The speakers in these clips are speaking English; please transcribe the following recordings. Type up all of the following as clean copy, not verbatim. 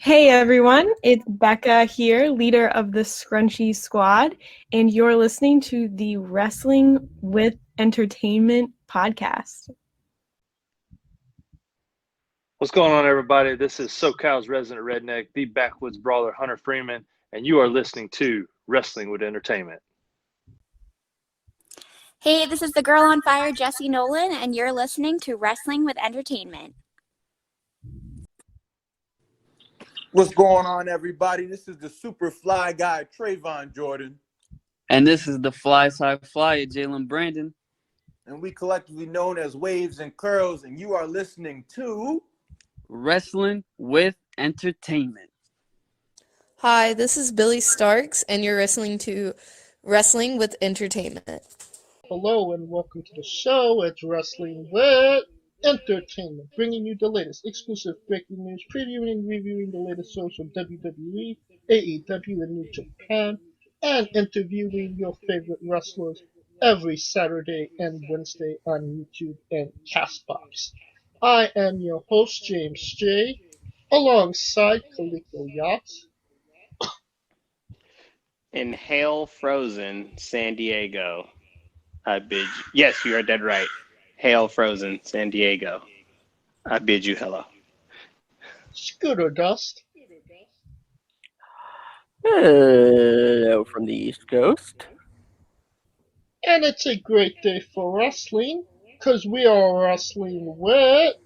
Hey everyone, it's Becca here, leader of the Scrunchy Squad, and you're listening to the Wrestling with Entertainment podcast. What's going on, everybody? This is SoCal's resident redneck, the backwoods brawler Hunter Freeman, and you are listening to Wrestling with Entertainment. Hey, this is the girl on fire, Jessie Nolan, and you're listening to Wrestling with Entertainment. What's going on, everybody? This is the super fly guy, Trayvon Jordan. And this is the fly side flyer, Jalen Brandon. And we collectively known as Waves and Curls, and you are listening to Wrestling with Entertainment. Hi, this is Billie Starkz, and you're listening to Wrestling with Entertainment. Hello and welcome to the show. It's Wrestling with Entertainment, bringing you the latest exclusive breaking news, previewing and reviewing the latest shows from WWE, AEW, and New Japan, and interviewing your favorite wrestlers every Saturday and Wednesday on YouTube and Castbox. I am your host, James J., alongside Kaliko Yachts. In Hail Frozen, San Diego, I bid you. Yes, you are dead right. Hail Frozen, San Diego. I bid you hello. Scooter Dust. Hello from the East Coast. And it's a great day for wrestling, because we are wrestling with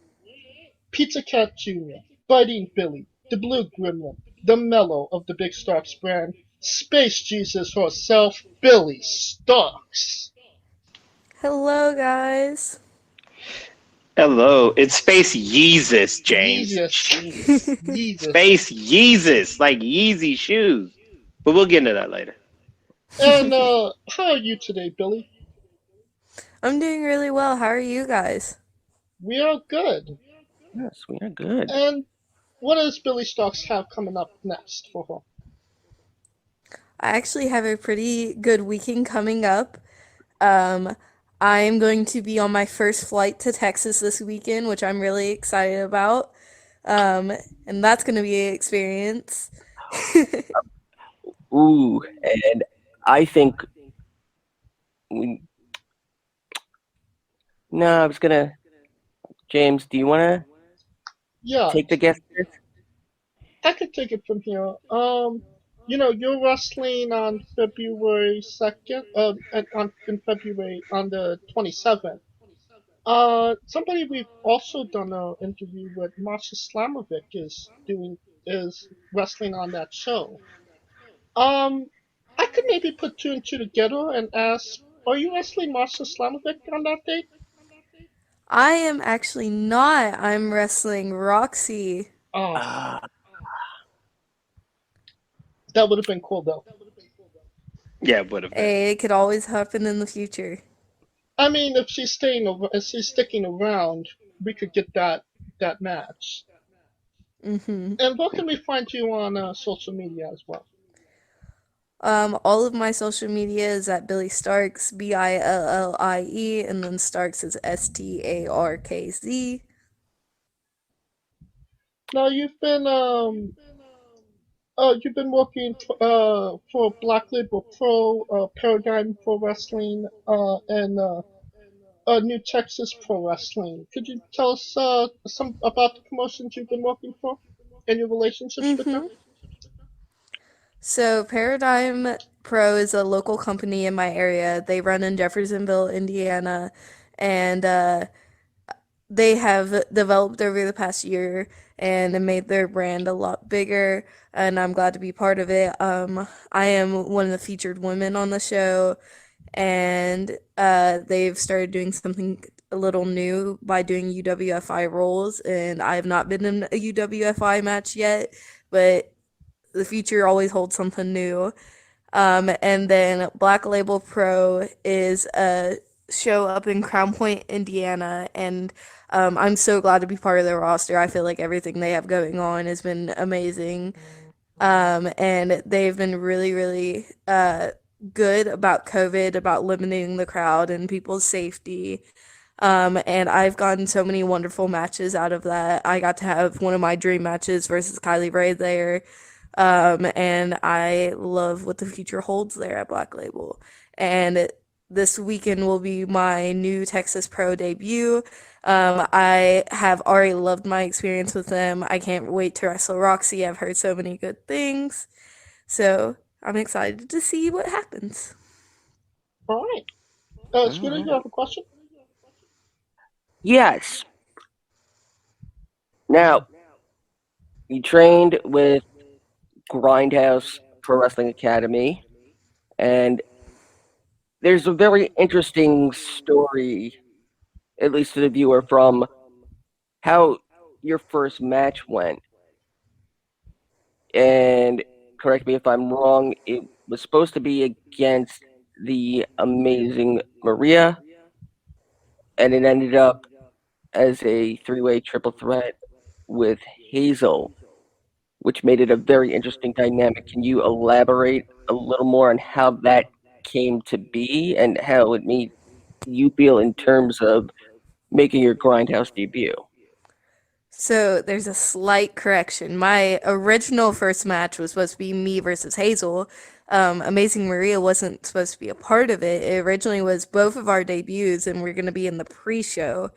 Pizza Cat Jr., Biting Billy, the Blue Gremlin, the Mellow of the Big Starkz brand, Space Jesus herself, Billie Starkz. Hello, guys. Hello, it's Space Yeezus, James. Yeezus. Space Yeezus, like Yeezy shoes. But we'll get into that later. And how are you today, Billy? I'm doing really well. How are you guys? We are good. Yes, we are good. And what does Billie Starkz have coming up next for her? I actually have a pretty good weekend coming up. I'm going to be on my first flight to Texas this weekend, which I'm really excited about. And that's going to be an experience. Ooh, and I think I was gonna. James, do you want Yeah, to take the guest list? I could take it from here. You're wrestling on February 2nd, in February on the 27th. Somebody we've also done an interview with, Marsha Slamovic, is wrestling on that show. I could maybe put two and two together and ask, are you wrestling Marsha Slamovic on that day? I am actually not. I'm wrestling Roxy. Oh, that would have been cool, though. Yeah, it would have been. Hey, it could always happen in the future. I mean, if she's sticking around, we could get that match. Mm-hmm. And where can we find you on social media as well? All of my social media is at Billie Starkz, Billie, and then Starkz is Starkz. Now you've been working for Black Label Pro, Paradigm Pro Wrestling, and New Texas Pro Wrestling. Could you tell us some about the promotions you've been working for and your relationships with them? So Paradigm Pro is a local company in my area. They run in Jeffersonville, Indiana, and they have developed over the past year and made their brand a lot bigger, and I'm glad to be part of it. I am one of the featured women on the show, and they've started doing something a little new by doing UWFI roles, and I have not been in a UWFI match yet, but the future always holds something new. And then Black Label Pro is a show up in Crown Point, Indiana, and I'm so glad to be part of their roster. I feel like everything they have going on has been amazing. And they've been really, really good about COVID, about limiting the crowd and people's safety. And I've gotten so many wonderful matches out of that. I got to have one of my dream matches versus Kylie Ray there. And I love what the future holds there at Black Label. And this weekend will be my new Texas Pro debut. I have already loved my experience with them. I can't wait to wrestle Roxy. I've heard so many good things. So I'm excited to see what happens. All right. Scooter, you have a question? Yes. Now, you trained with Grindhouse Pro Wrestling Academy, and there's a very interesting story, at least to the viewer, from how your first match went. And correct me if I'm wrong, it was supposed to be against the amazing Maria, and it ended up as a three-way triple threat with Hazel, which made it a very interesting dynamic. Can you elaborate a little more on how that came to be and how it made you feel in terms of making your Grindhouse debut? So there's a slight correction. My original first match was supposed to be me versus Hazel. Amazing Maria wasn't supposed to be a part of it. It originally was both of our debuts, and we're going to be in the pre-show.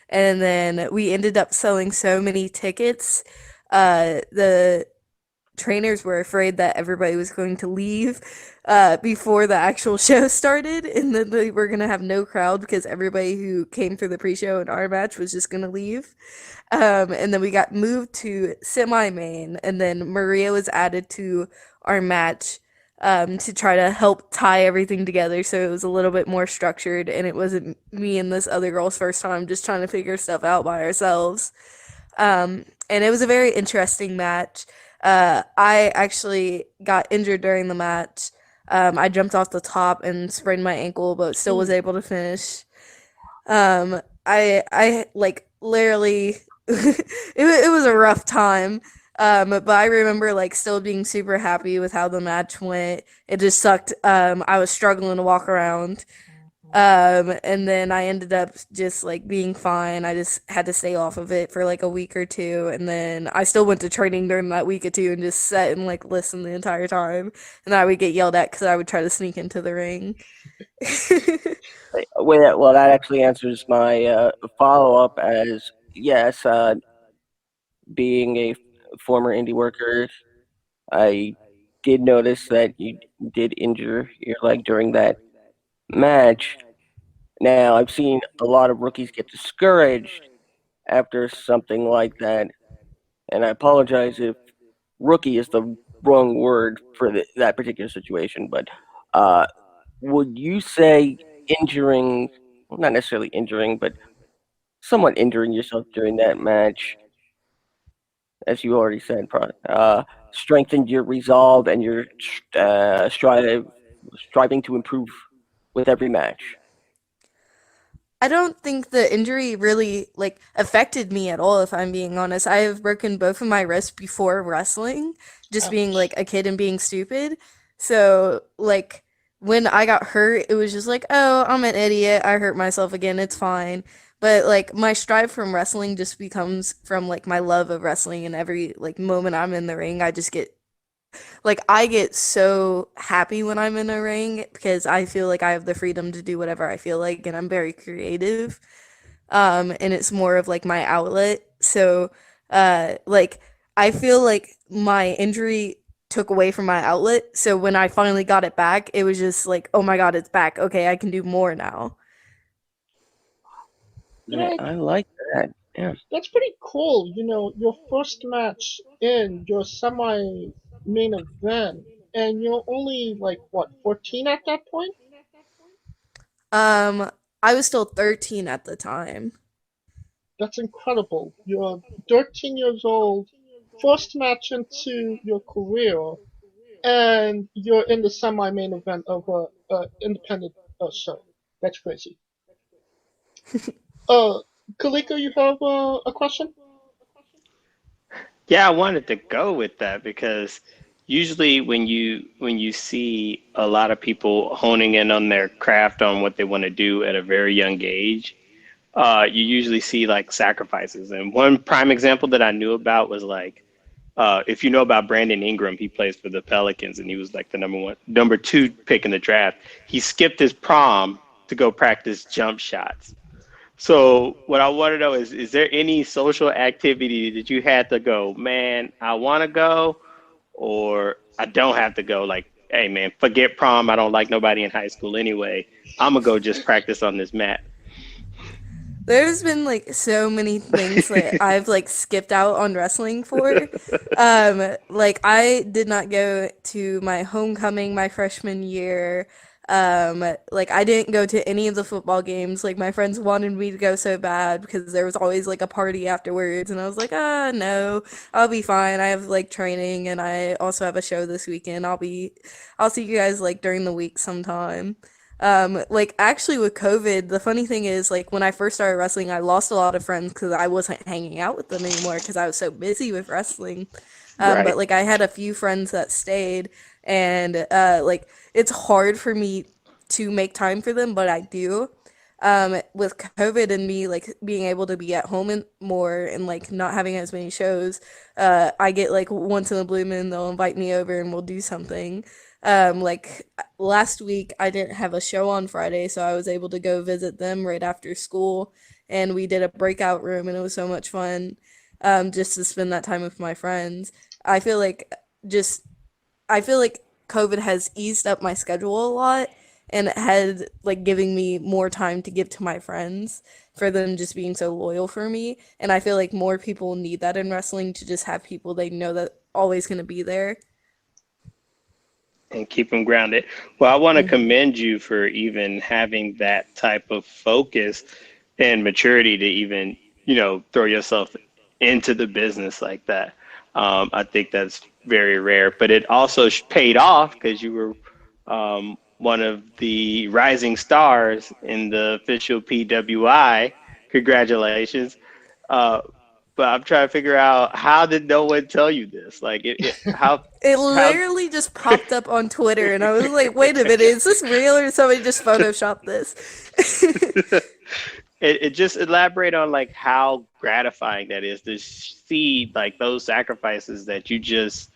And then we ended up selling so many tickets. The trainers were afraid that everybody was going to leave before the actual show started, and then they were going to have no crowd because everybody who came for the pre-show and our match was just going to leave. And then we got moved to semi-main, and then Maria was added to our match to try to help tie everything together so it was a little bit more structured, and it wasn't me and this other girl's first time just trying to figure stuff out by ourselves. And it was a very interesting match. I actually got injured during the match. I jumped off the top and sprained my ankle, but still was able to finish. I like literally, it was a rough time. But I remember like still being super happy with how the match went. It just sucked. I was struggling to walk around. And then I ended up just like being fine. I just had to stay off of it for like a week or two, and then I still went to training during that week or two and just sat and like listened the entire time. And I would get yelled at because I would try to sneak into the ring. Well, that actually answers my follow-up as, yes, being a former indie worker, I did notice that you did injure your leg during that match. Now, I've seen a lot of rookies get discouraged after something like that, and I apologize if rookie is the wrong word for that particular situation, but would you say injuring, well, not necessarily injuring, but somewhat injuring yourself during that match, as you already said, strengthened your resolve and your striving to improve with every match? I don't think the injury really like affected me at all, if I'm being honest. I have broken both of my wrists before wrestling, just being like a kid and being stupid. So like when I got hurt, it was just like, oh, I'm an idiot. I hurt myself again. It's fine. But like my strive from wrestling just becomes from like my love of wrestling, and every like moment I'm in the ring, I get so happy when I'm in a ring because I feel like I have the freedom to do whatever I feel like, and I'm very creative. And it's more of like my outlet. So, like I feel like my injury took away from my outlet. So when I finally got it back, it was just like, oh my God, it's back. Okay, I can do more now. Yeah, I like that. Yeah. That's pretty cool. Your first match in your semi main event, and you're only like what, 14 at that point? I was still 13 at the time. That's incredible. You're 13 years old, first match into your career, and you're in the semi main event of a independent show. That's crazy. Kaliko, you have a question? Yeah, I wanted to go with that because usually when you see a lot of people honing in on their craft on what they want to do at a very young age, you usually see like sacrifices. And one prime example that I knew about was like, if you know about Brandon Ingram, he plays for the Pelicans and he was like the number two pick in the draft. He skipped his prom to go practice jump shots. So what I want to know is there any social activity that you had to go, man, I want to go, or I don't have to go? Like, hey, man, forget prom. I don't like nobody in high school anyway. I'm going to go just practice on this mat. There's been like so many things that I've like skipped out on wrestling for. Like I did not go to my homecoming my freshman year. Like I didn't go to any of the football games. Like my friends wanted me to go so bad because there was always like a party afterwards, and I was like, no, I'll be fine. I have like training, and I also have a show this weekend. I'll see you guys like during the week sometime. Like actually with COVID, the funny thing is like when I first started wrestling, I lost a lot of friends because I wasn't hanging out with them anymore because I was so busy with wrestling. Right. But like I had a few friends that stayed, and like it's hard for me to make time for them, but I do. With COVID and me like being able to be at home and more and like not having as many shows, I get like once in a blue moon they'll invite me over and we'll do something. Like last week I didn't have a show on Friday, so I was able to go visit them right after school, and we did a breakout room, and it was so much fun. Just to spend that time with my friends. I feel like just I feel like COVID has eased up my schedule a lot, and it had like giving me more time to give to my friends for them just being so loyal for me. And I feel like more people need that in wrestling, to just have people they know that always going to be there. And keep them grounded. Well, I want to commend you for even having that type of focus and maturity to even, throw yourself into the business like that. I think that's very rare, but it also paid off because you were one of the rising stars in the official PWI. Congratulations. But I'm trying to figure out, how did no one tell you this? Like, how It literally just popped up on Twitter, and I was like, wait a minute, is this real or somebody just photoshopped this? it just elaborate on like how gratifying that is to see like those sacrifices that you just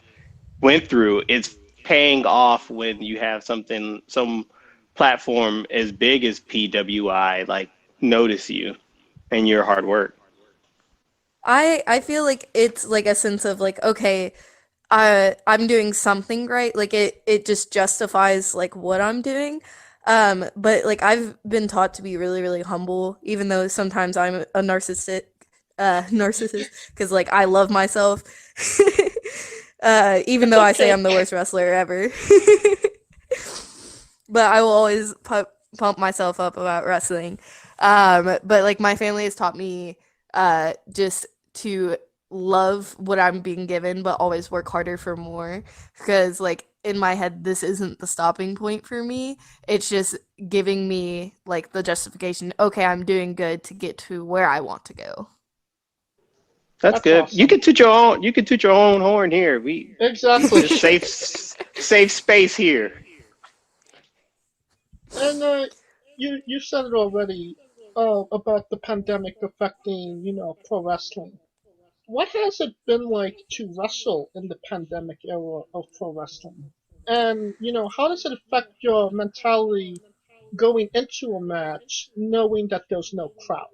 went through. It's paying off when you have some platform as big as PWI like notice you and your hard work. I feel like it's like a sense of like, okay, I'm doing something right. Like it just justifies like what I'm doing. But like I've been taught to be really, really humble, even though sometimes I'm a narcissist because like I love myself. Even though I say I'm the worst wrestler ever. But I will always pump myself up about wrestling. But like my family has taught me just to love what I'm being given, but always work harder for more. Because like in my head, this isn't the stopping point for me. It's just giving me like the justification. Okay, I'm doing good to get to where I want to go. That's good. Awesome. You can toot your own. You can toot your own horn here. Exactly. safe space here. And you said it already about the pandemic affecting pro wrestling. What has it been like to wrestle in the pandemic era of pro wrestling? And how does it affect your mentality going into a match knowing that there's no crowd?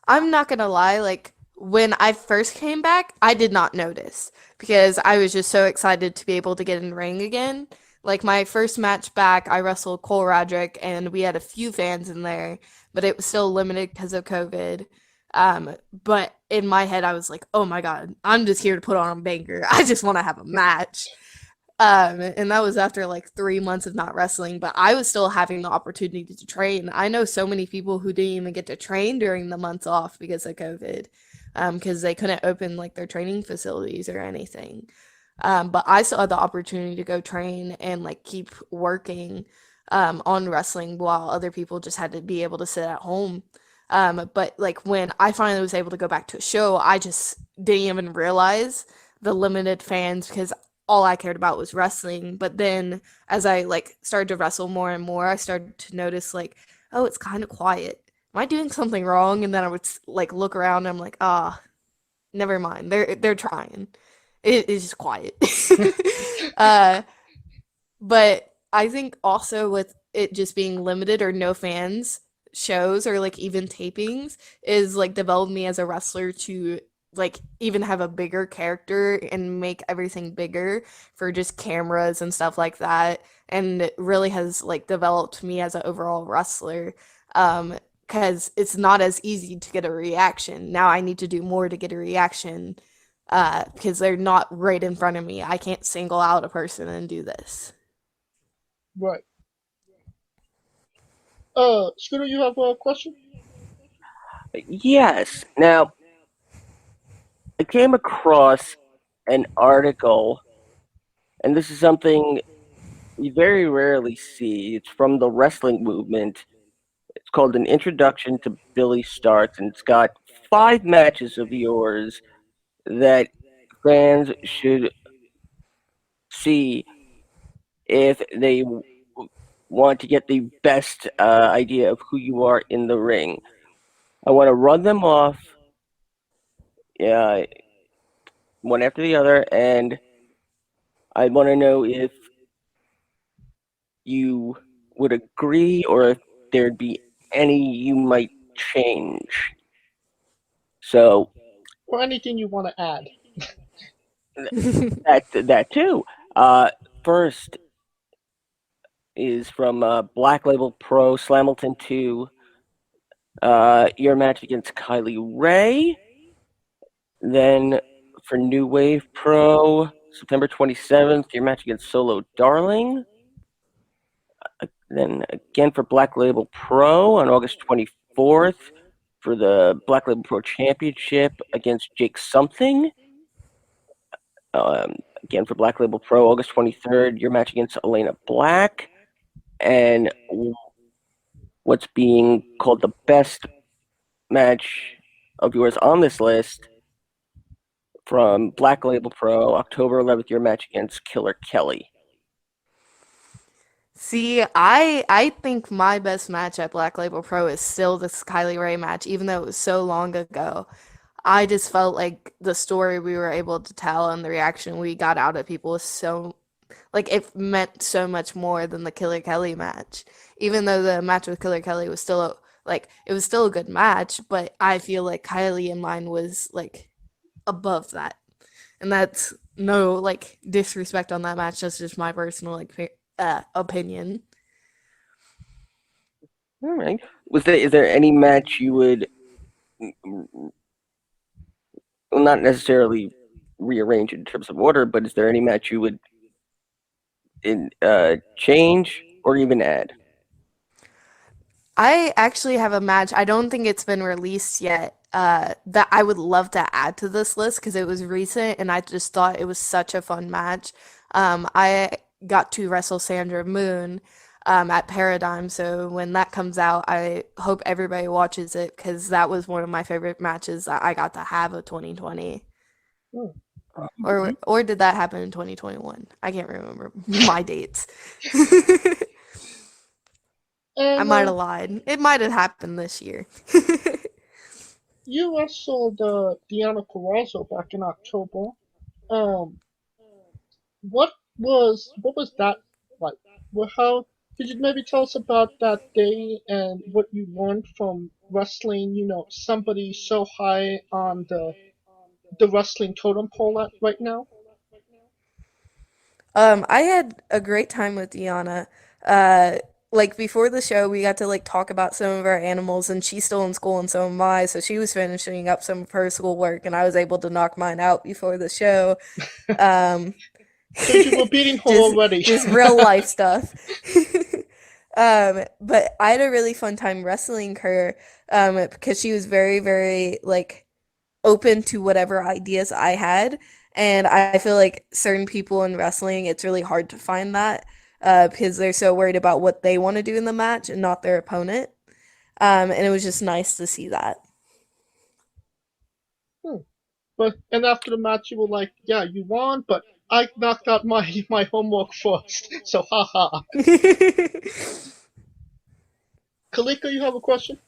I'm not gonna lie, like when I first came back, I did not notice because I was just so excited to be able to get in the ring again. Like my first match back, I wrestled Cole Roderick, and we had a few fans in there, but it was still limited because of COVID. But in my head, I was like, oh my God, I'm just here to put on a banger. I just want to have a match. And that was after like 3 months of not wrestling, but I was still having the opportunity to train. I know so many people who didn't even get to train during the months off because of COVID, because they couldn't open like their training facilities or anything. But I still had the opportunity to go train and like keep working on wrestling while other people just had to be able to sit at home. But like when I finally was able to go back to a show, I just didn't even realize the limited fans because all I cared about was wrestling. But then as I like started to wrestle more and more, I started to notice like, oh, it's kind of quiet. am I doing something wrong? And then I would like look around and I'm like, never mind. They're trying. It's just quiet. But I think also with it just being limited or no fans shows or like even tapings is like developed me as a wrestler to like even have a bigger character and make everything bigger for just cameras and stuff like that, and it really has like developed me as an overall wrestler, because it's not as easy to get a reaction. Now I need to do more to get a reaction, because they're not right in front of me. I can't single out a person and do this. Right. Scooter, you have a question? Yes. Now, I came across an article, and this is something you very rarely see. It's from the wrestling movement. It's called An Introduction to Billie Starkz, and it's got 5 matches of yours that fans should see if they want to get the best idea of who you are in the ring. I want to run them off one after the other, and I want to know if you would agree or if there'd be any you might change. So Or anything you want to add? that too. First is from Black Label Pro Slamilton 2. Your match against Kylie Ray. Then for New Wave Pro, September 27th, your match against Solo Darling. Then again for Black Label Pro on August 24th for the Black Label Pro Championship against Jake Something. Again for Black Label Pro, August 23rd, your match against Elena Black. And what's being called the best match of yours on this list from Black Label Pro, October 11th, your match against Killer Kelly. See, I think my best match at Black Label Pro is still this Kylie Ray match, even though it was so long ago. I just felt like the story we were able to tell and the reaction we got out of people was so, like, it meant so much more than the Killer Kelly match. Even though the match with Killer Kelly was still like, it was still a good match, but I feel like Kylie in mine was like above that. And that's no like disrespect on that match, that's just my personal like opinion. All right. Is there any match you would not necessarily rearrange in terms of order, but is there any match you would change or even add? I actually have a match. I don't think it's been released yet. That I would love to add to this list because it was recent and I just thought it was such a fun match. I got to wrestle Sandra Moon at Paradigm, so when that comes out, I hope everybody watches it because that was one of my favorite matches that I got to have of 2020. Or did that happen in 2021? I can't remember my dates. I might have lied. It might have happened this year. You wrestled Deonna Purrazzo back in October. What was that like? Well, how could you maybe tell us about that day and what you learned from wrestling? You know, somebody so high on the wrestling totem pole right now. I had a great time with Deanna. Like before the show, we got to like talk about some of our animals, and she's still in school, and so am I. So she was finishing up some of her school work, and I was able to knock mine out before the show. So you were beating her already. Just real life stuff. But I had a really fun time wrestling her, because she was very, very like open to whatever ideas I had. And I feel like certain people in wrestling, it's really hard to find that, because they're so worried about what they want to do in the match and not their opponent. And it was just nice to see that. But and after the match, you were like, "Yeah, you won, but I knocked out my homework first." So haha. Kalika, you have a question?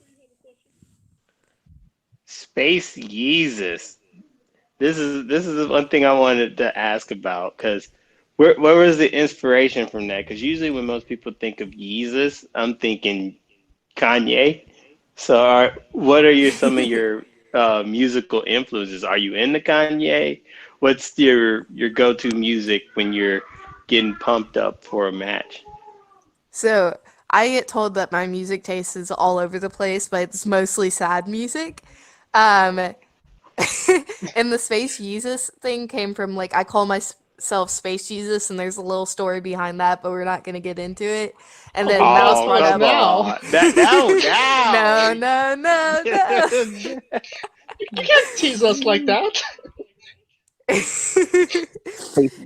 Space Yeezus. This is one thing I wanted to ask about because where was the inspiration from that? Because usually when most people think of Yeezus, I'm thinking Kanye. So, what are some of your musical influences? Are you into Kanye? What's your go-to music when you're getting pumped up for a match? So I get told that my music taste is all over the place, but it's mostly sad music. Um, and the Space Jesus thing came from like I call myself Space Jesus, and there's a little story behind that, but we're not gonna get into it. And Oh, we then can go that's Oh, through brought it come up. now. on. That now, No, now. no, no, no. You can't tease us like that.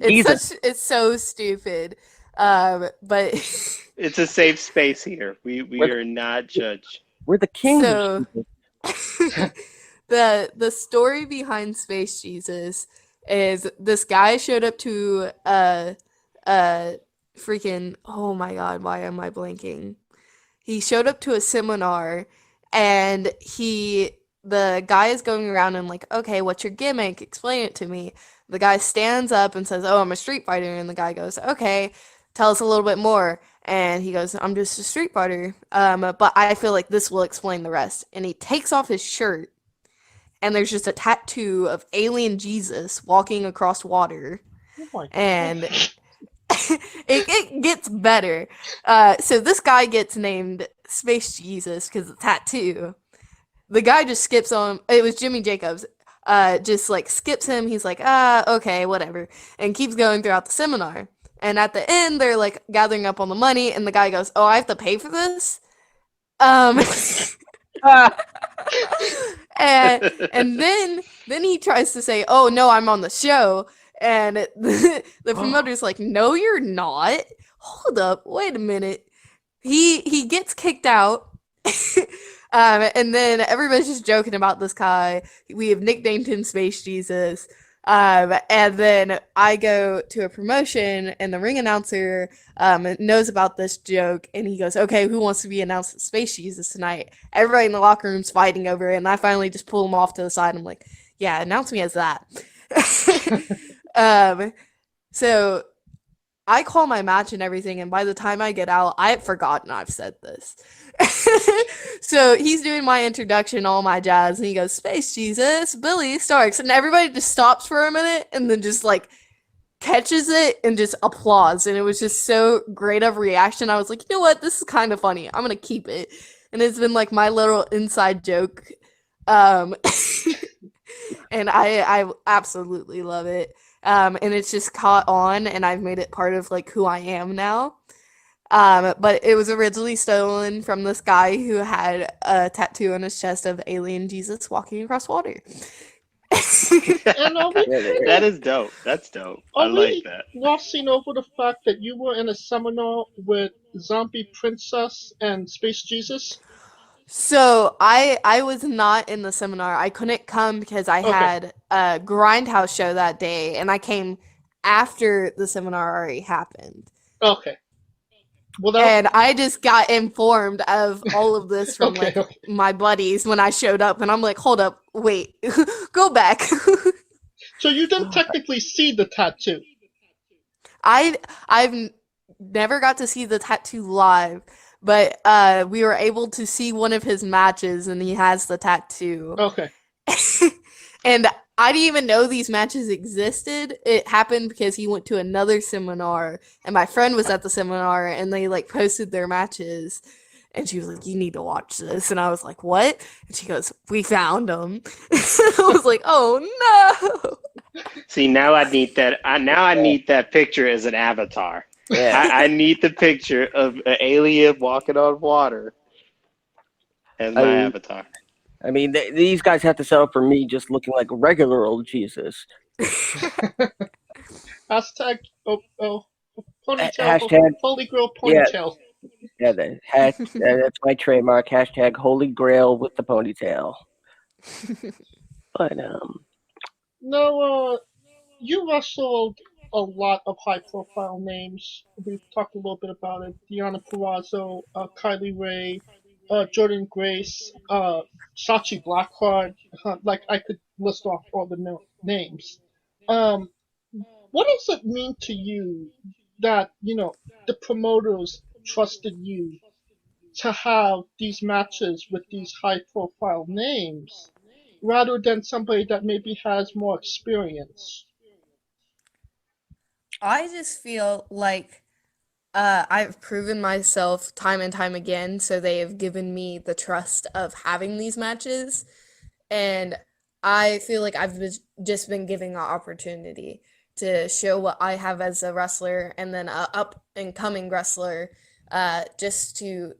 Jesus, It's so stupid. But It's a safe space here. We we're, are not judged. we're the kings of so Jesus. the story behind Space Jesus is this guy showed up to a freaking, oh my god, why am I blanking? He showed up to a seminar, and the guy is going around and like, okay, what's your gimmick? Explain it to me. The guy stands up and says, oh, I'm a street fighter, and the guy goes, okay, tell us a little bit more. And he goes, I'm just a street fighter, but I feel like this will explain the rest. And he takes off his shirt, and there's just a tattoo of alien Jesus walking across water. Oh my god. And it gets better. So this guy gets named Space Jesus because of the tattoo. The guy just skips on. It was Jimmy Jacobs. Just like skips him. He's like, okay, whatever, and keeps going throughout the seminar. And at the end, they're like gathering up on the money, and the guy goes, "Oh, I have to pay for this." Um, and then he tries to say, "Oh no, I'm on the show," and the promoter's like, "No, you're not. Hold up, wait a minute." He gets kicked out. And then everybody's just joking about this guy. We have nicknamed him Space Jesus. And then I go to a promotion, and the ring announcer knows about this joke, and he goes, "Okay, who wants to be announced as Space Jesus tonight?" Everybody in the locker room's fighting over it, and I finally just pull him off to the side. I'm like, "Yeah, announce me as that." So I call my match and everything, and by the time I get out, I had forgotten I've said this. So he's doing my introduction, all my jazz, and he goes, "Space Jesus, Billie Starkz," and everybody just stops for a minute and then just like catches it and just applauds. And it was just so great of a reaction. I was like, you know what, this is kind of funny. I'm gonna keep it, and it's been like my little inside joke. And I absolutely love it. And it's just caught on, and I've made it part of like who I am now. But it was originally stolen from this guy who had a tattoo on his chest of alien Jesus walking across water. And That is dope. That's dope. I are like we that. glossing over the fact that you were in a seminar with Zombie Princess and Space Jesus? So I was not in the seminar. I couldn't come because I Okay. had a grindhouse show that day, and I came after the seminar already happened. Okay. Well, And I just got informed of all of this from Okay, like okay. my buddies when I showed up, and I'm like, hold up, wait, go back. So you didn't technically see the tattoo. I've never got to see the tattoo live, but we were able to see one of his matches, and he has the tattoo. Okay. And I didn't even know these matches existed. It happened because he went to another seminar, and my friend was at the seminar, and they like posted their matches. And she was like, "You need to watch this." And I was like, "What?" And she goes, "We found them." I was like, "Oh no." See, now I need that. Now I need that picture as an avatar. Yeah. I need the picture of an alien walking on water as my avatar. I mean, these guys have to settle for me just looking like regular old Jesus. Hashtag ponytail. Hashtag- Holy Grail Yeah. ponytail. Yeah, that's my trademark. Hashtag Holy Grail with the ponytail. But No, you wrestled a lot of high-profile names. We've talked a little bit about it. Deonna Purrazzo, Kylie Ray, Jordan Grace, Sachi Blackheart. Like I could list off all the names. Um, what does it mean to you that the promoters trusted you to have these matches with these high-profile names, rather than somebody that maybe has more experience? I just feel like I've proven myself time and time again, so they have given me the trust of having these matches, and I feel like just been given an opportunity to show what I have as a wrestler, and then a up and coming wrestler. Just to,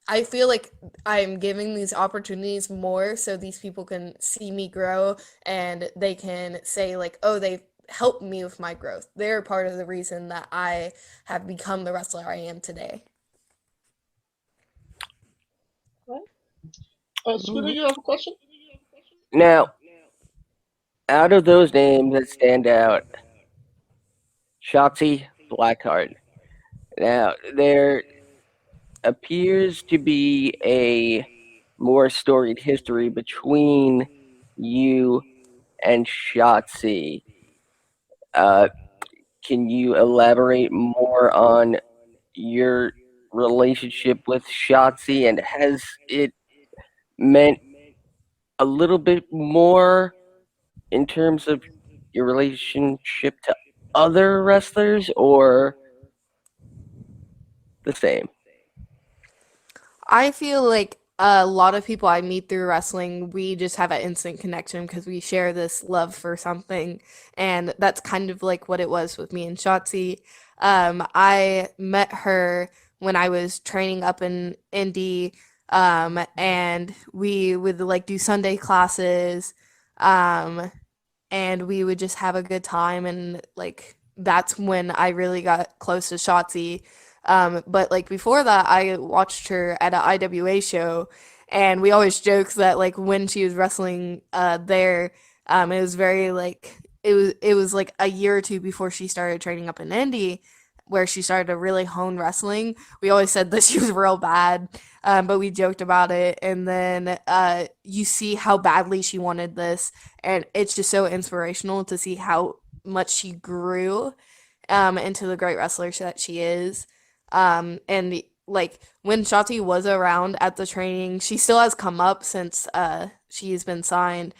I feel like I'm giving these opportunities more so these people can see me grow and they can say like, oh, they helped me with my growth. They're part of the reason that I have become the wrestler I am today. Scooter, you have a question? Now, out of those names that stand out, Shotzi Blackheart. Now, there appears to be a more storied history between you and Shotzi. Can you elaborate more on your relationship with Shotzi, and has it meant a little bit more in terms of your relationship to other wrestlers, or the same? I feel like a lot of people I meet through wrestling, we just have an instant connection because we share this love for something. And that's kind of like what it was with me and Shotzi. I met her when I was training up in Indy, and we would like do Sunday classes, um, and we would just have a good time. And like, that's when I really got close to Shotzi. But like before that, I watched her at an IWA show, and we always joke that like when she was wrestling there, it was very like it was like a year or two before she started training up in Indy, where she started to really hone wrestling. We always said that she was real bad, but we joked about it. And then you see how badly she wanted this, and it's just so inspirational to see how much she grew into the great wrestler that she is. And like when Shotzi was around at the training, she still has come up since she's been signed.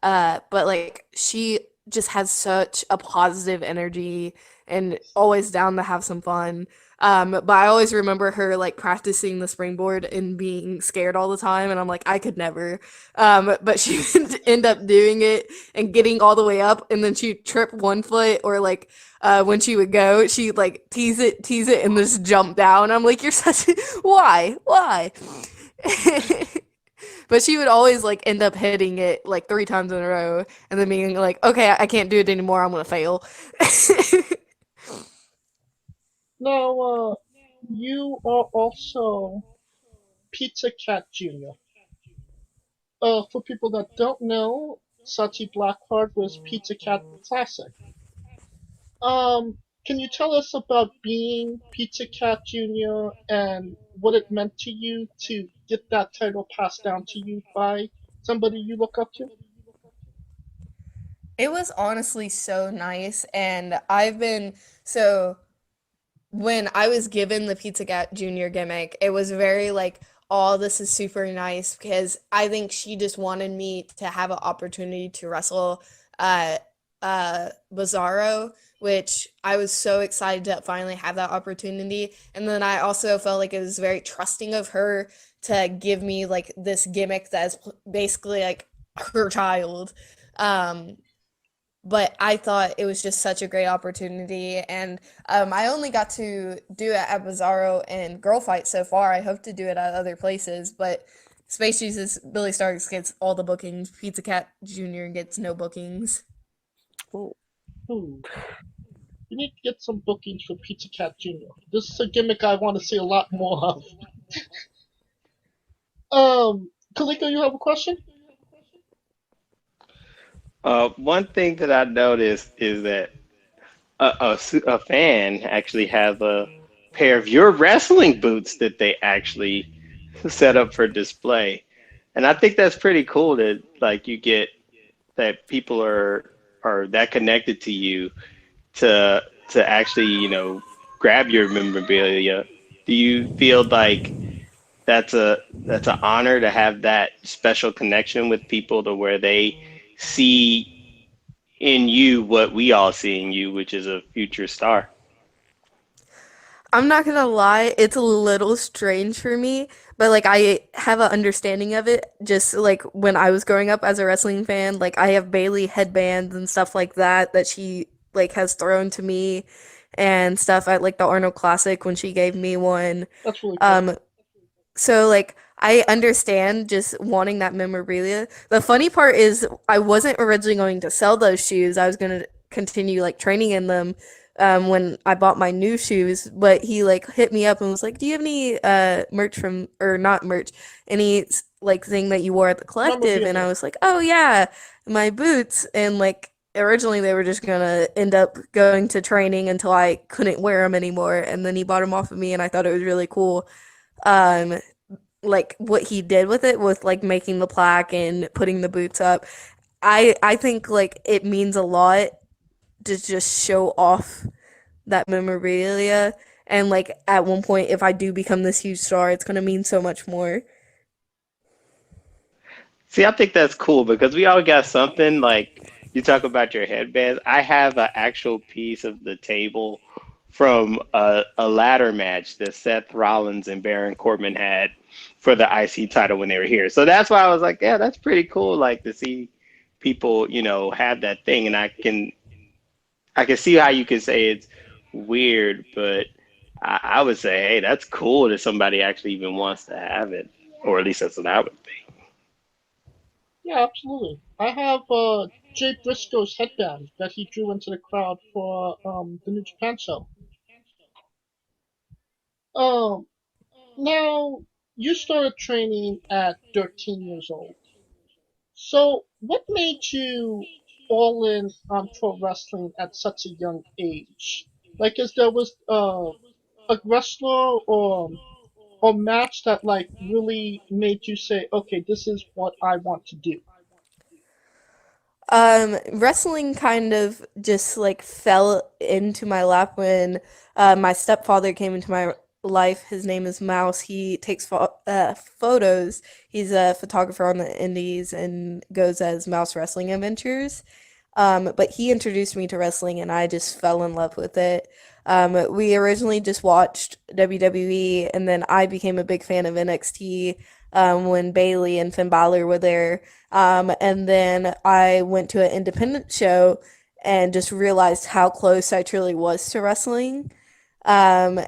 But like she just has such a positive energy and always down to have some fun. But I always remember her like practicing the springboard and being scared all the time, and I'm like, I could never. But she would end up doing it and getting all the way up, and then she'd trip one foot, or like when she would go, she'd like tease it, and just jump down. I'm like, you're such a why? But she would always like end up hitting it like 3 times in a row, and then being like, okay, I can't do it anymore. I'm gonna fail. Now, you are also Pizza Cat Jr. For people that don't know, Sachi Blackheart was Pizza Cat Classic. Can you tell us about being Pizza Cat Jr. and what it meant to you to get that title passed down to you by somebody you look up to? It was honestly so nice, and I've been so when I was given the Pizza Cat Junior gimmick, it was very like, oh, this is super nice because I think she just wanted me to have an opportunity to wrestle uh Bizarro, which I was so excited to finally have that opportunity. And then I also felt like it was very trusting of her to give me like this gimmick that's basically like her child. Um but I thought it was just such a great opportunity, and I only got to do it at Bizarro and Girl Fight so far. I hope to do it at other places, but Space Jesus Billie Starkz gets all the bookings. Pizza Cat Jr. gets no bookings. Ooh. You need to get some bookings for Pizza Cat Jr. This is a gimmick I want to see a lot more of. Kaliko, you have a question? One thing that I noticed is that a fan actually has a pair of your wrestling boots that they actually set up for display. And I think that's pretty cool that like you get that people are that connected to you to actually, grab your memorabilia. Do you feel like that's an honor to have that special connection with people to where they see in you what we all see in you, which is a future star? I'm not gonna lie, it's a little strange for me, but like I have an understanding of it. Just like when I was growing up as a wrestling fan, like I have Bailey headbands and stuff like that that she like has thrown to me and stuff at like the Arnold Classic when she gave me one. That's really cool. Um, so like I understand just wanting that memorabilia. The funny part is I wasn't originally going to sell those shoes. I was going to continue like training in them when I bought my new shoes, but he like hit me up and was like, "Do you have any merch from or not merch, any like thing that you wore at the collective?" And I was like, "Oh yeah, my boots." And like originally they were just gonna end up going to training until I couldn't wear them anymore, and then he bought them off of me, and I thought it was really cool. Um, like what he did with it, with like making the plaque and putting the boots up. I think like it means a lot to just show off that memorabilia, and like at one point if I do become this huge star, it's gonna mean so much more. See, I think that's cool because we all got something like you talk about your headbands. I have an actual piece of the table from a ladder match that Seth Rollins and Baron Corbin had for the IC title when they were here. So that's why I was like, yeah, that's pretty cool. Like to see people, have that thing, and I can see how you can say it's weird, but I would say, hey, that's cool that somebody actually even wants to have it, or at least that's what I would think. Yeah, absolutely. I have Jay Briscoe's headband that he drew into the crowd for the New Japan show. Um, Now you started training at 13 years old. So, what made you all in on pro wrestling at such a young age? Like, is there was a wrestler or match that like really made you say, okay, this is what I want to do? Wrestling kind of just like fell into my lap when my stepfather came into my life. His name is Mouse. He takes photos. He's a photographer on the Indies and goes as Mouse Wrestling Adventures. But he introduced me to wrestling and I just fell in love with it. We originally just watched WWE and then I became a big fan of NXT when Bailey and Finn Balor were there. And then I went to an independent show and just realized how close I truly was to wrestling. Um,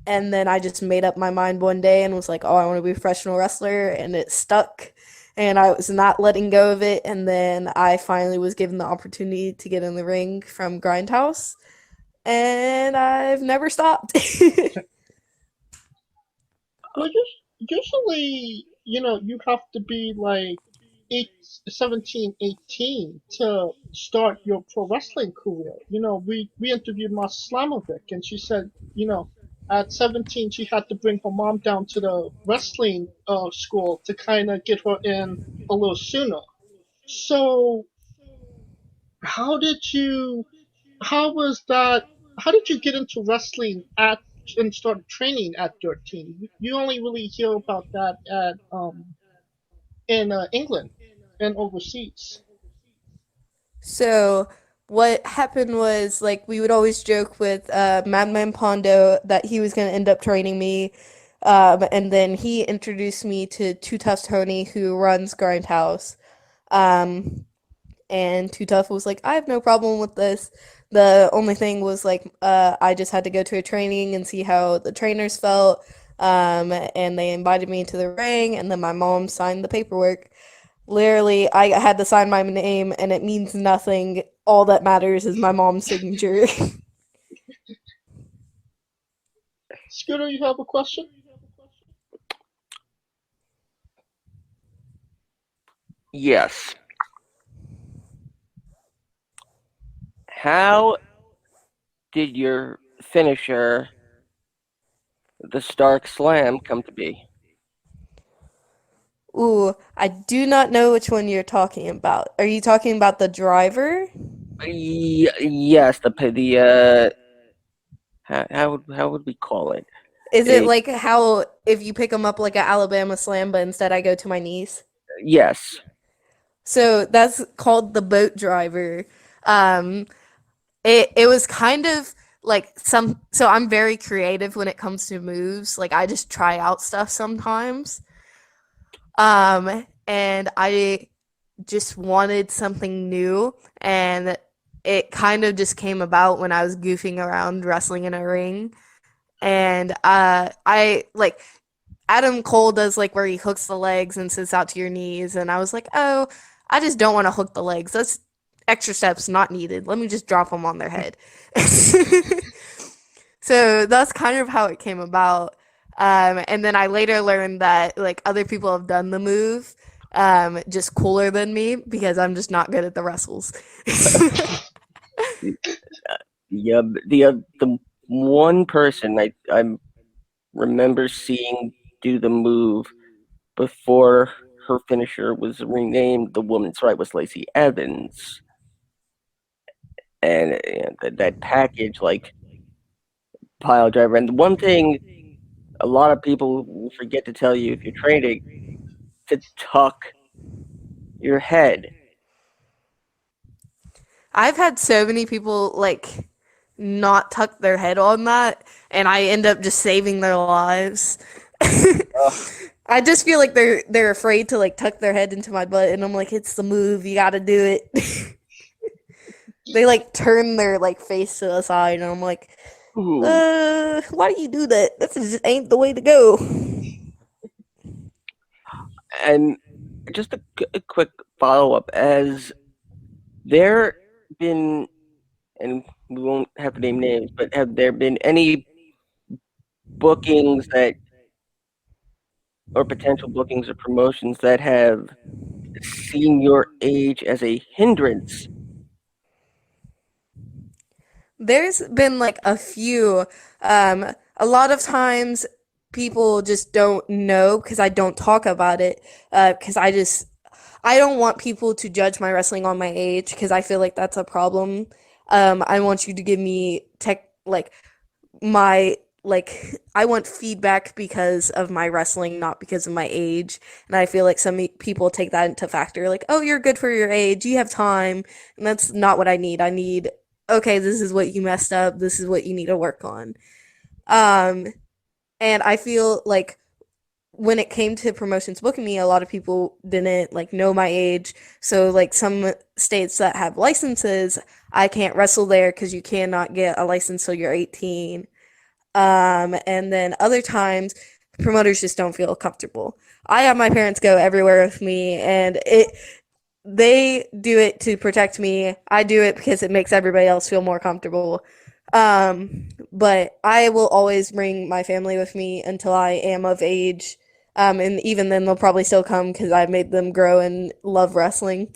and then I just made up my mind one day and was like, oh, I want to be a professional wrestler. And it stuck. And I was not letting go of it. And then I finally was given the opportunity to get in the ring from Grindhouse. And I've never stopped. Well, usually, you have to be like 17, 18 to start your pro wrestling career. We interviewed Mas Slamovic, and she said, at 17, she had to bring her mom down to the wrestling school to kind of get her in a little sooner. So, how did you, how was that, how did you get into wrestling and start training at 13? You only really hear about that in England and overseas. So what happened was like we would always joke with Madman Pondo that he was gonna end up training me. And then he introduced me to Too Tough Tony who runs Grindhouse. Um, and Too Tough was like, I have no problem with this. The only thing was like I just had to go to a training and see how the trainers felt. And they invited me to the ring and then my mom signed the paperwork. Literally, I had to sign my name, and it means nothing. All that matters is my mom's signature. Scooter, you have a question? Yes. How did your finisher, the Stark Slam, come to be? Ooh, I do not know which one you're talking about. Are you talking about the driver? Yes, how would we call it? Is it A like how if you pick them up like an Alabama Slam, but instead I go to my knees? yes. So that's called the boat driver. Um, it was kind of like so I'm very creative when it comes to moves. Like I just try out stuff sometimes. And I just wanted something new, and it kind of just came about when I was goofing around wrestling in a ring. And I like Adam Cole does like where he hooks the legs and sits out to your knees, and I was like, oh, I just don't want to hook the legs. That's extra steps not needed. Let me just drop them on their head. So that's kind of how it came about. And then I later learned that like other people have done the move, just cooler than me because I'm just not good at the wrestles. Yeah, the one person I remember seeing do the move before her finisher was renamed the Woman's Right was Lacey Evans, and that package like pile driver. And the one thing a lot of people will forget to tell you if you're training to tuck your head. I've had so many people like not tuck their head on that, and I end up just saving their lives. I just feel like they're afraid to like tuck their head into my butt, and I'm like, it's the move, you got to do it. They like turn their like face to the side, and I'm like, Ooh. why do you do that? That just ain't the way to go. And just a quick follow up: has there been, and we won't have to name names, but have there been any bookings that, or potential bookings or promotions that have seen your age as a hindrance? There's been like a few. A lot of times people just don't know because I don't talk about it. Because I don't want people to judge my wrestling on my age because I feel like that's a problem. I want you to give me my like I want feedback because of my wrestling, not because of my age. And I feel like some people take that into factor, like, oh, you're good for your age, you have time, and that's not what I need. I need, okay, this is what you messed up. This is what you need to work on. Um, and I feel like when it came to promotions booking me, a lot of people didn't like know my age. So like some states that have licenses, I can't wrestle there because you cannot get a license till you're 18. And then other times, promoters just don't feel comfortable. I have my parents go everywhere with me, and they do it to protect me. I do it because it makes everybody else feel more comfortable. But I will always bring my family with me until I am of age. And even then, they'll probably still come because I made them grow and love wrestling.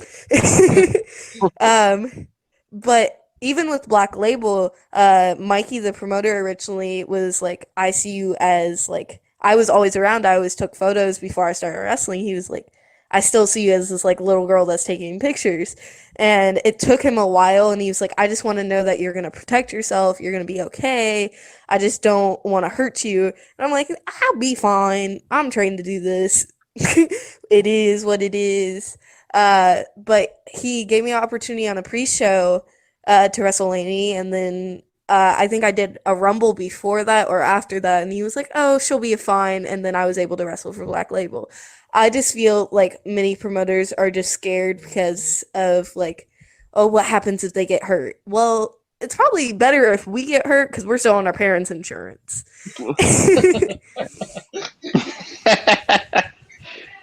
um, but even with Black Label, Mikey, the promoter, originally was like, I see you as like, I was always around. I always took photos before I started wrestling. He was like, I still see you as this like little girl that's taking pictures. And it took him a while, and he was like, I just want to know that you're going to protect yourself. You're going to be okay. I just don't want to hurt you. And I'm like, I'll be fine. I'm trained to do this. It is what it is. But he gave me an opportunity on a pre-show to wrestle Lainey, and then I think I did a Rumble before that or after that, and he was like, "Oh, she'll be fine," and then I was able to wrestle for Black Label. I just feel like many promoters are just scared because of like, oh, what happens if they get hurt? Well, it's probably better if we get hurt because we're still on our parents' insurance.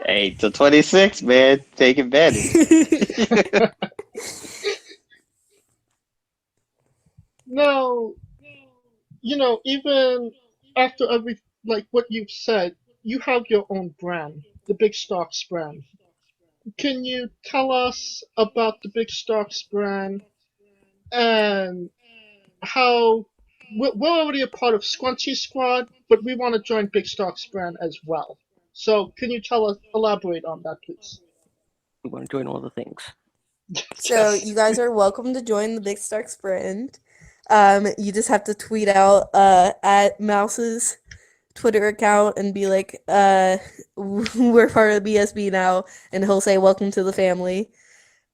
Hey, till 26, man. Take advantage. Now, even after like what you've said, you have your own brand, the Big Starkz brand. Can you tell us about the Big Starkz brand and how we're already a part of Scrunchy Squad, but we want to join Big Starkz brand as well. So can you elaborate on that, please? I'm going to join all the things. So Yes. you guys are welcome to join the Big Starkz brand. You just have to tweet out at Mouse's Twitter account and be like, we're part of BSB now, and he'll say, welcome to the family.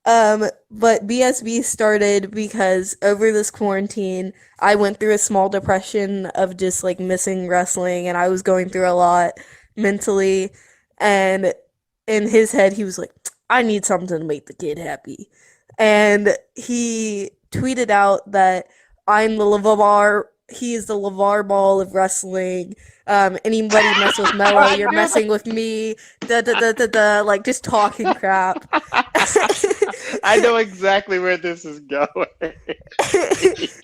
But BSB started because over this quarantine, I went through a small depression of just like missing wrestling, and I was going through a lot mentally. And in his head, he was like, I need something to make the kid happy. And he tweeted out that I'm the LeVar, he is the LeVar Ball of wrestling. Anybody mess with Mello, you're messing with me. Da da da da da, like just talking crap. I know exactly where this is going.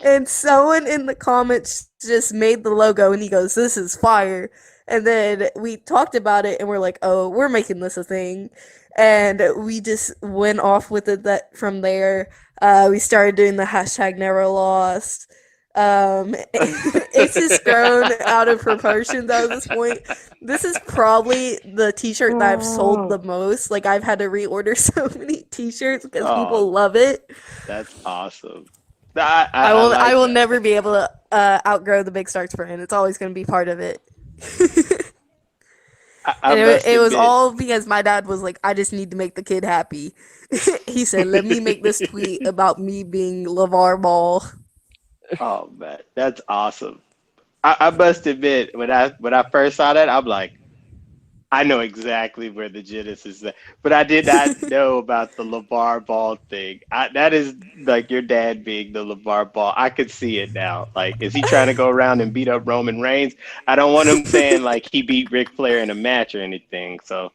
And someone in the comments just made the logo and he goes, this is fire. And then we talked about it and we're like, oh, we're making this a thing. And we just went off with it from there. We started doing the hashtag never lost. It's just grown out of proportions at this point. This is probably the t-shirt that I've sold the most. Like, I've had to reorder so many t-shirts because people love it. That's awesome. I will never be able to outgrow the Big Starkz brand. It's always going to be part of it. And it was all because my dad was like, I just need to make the kid happy. He said, let me make this tweet about me being LeVar Ball. Oh man, that's awesome. I must admit, when I first saw that, I'm like, I know exactly where the genesis is, but I did not know about the LeVar Ball thing. That is like your dad being the LeVar Ball. I could see it now. Like, is he trying to go around and beat up Roman Reigns? I don't want him saying like he beat Ric Flair in a match or anything. So,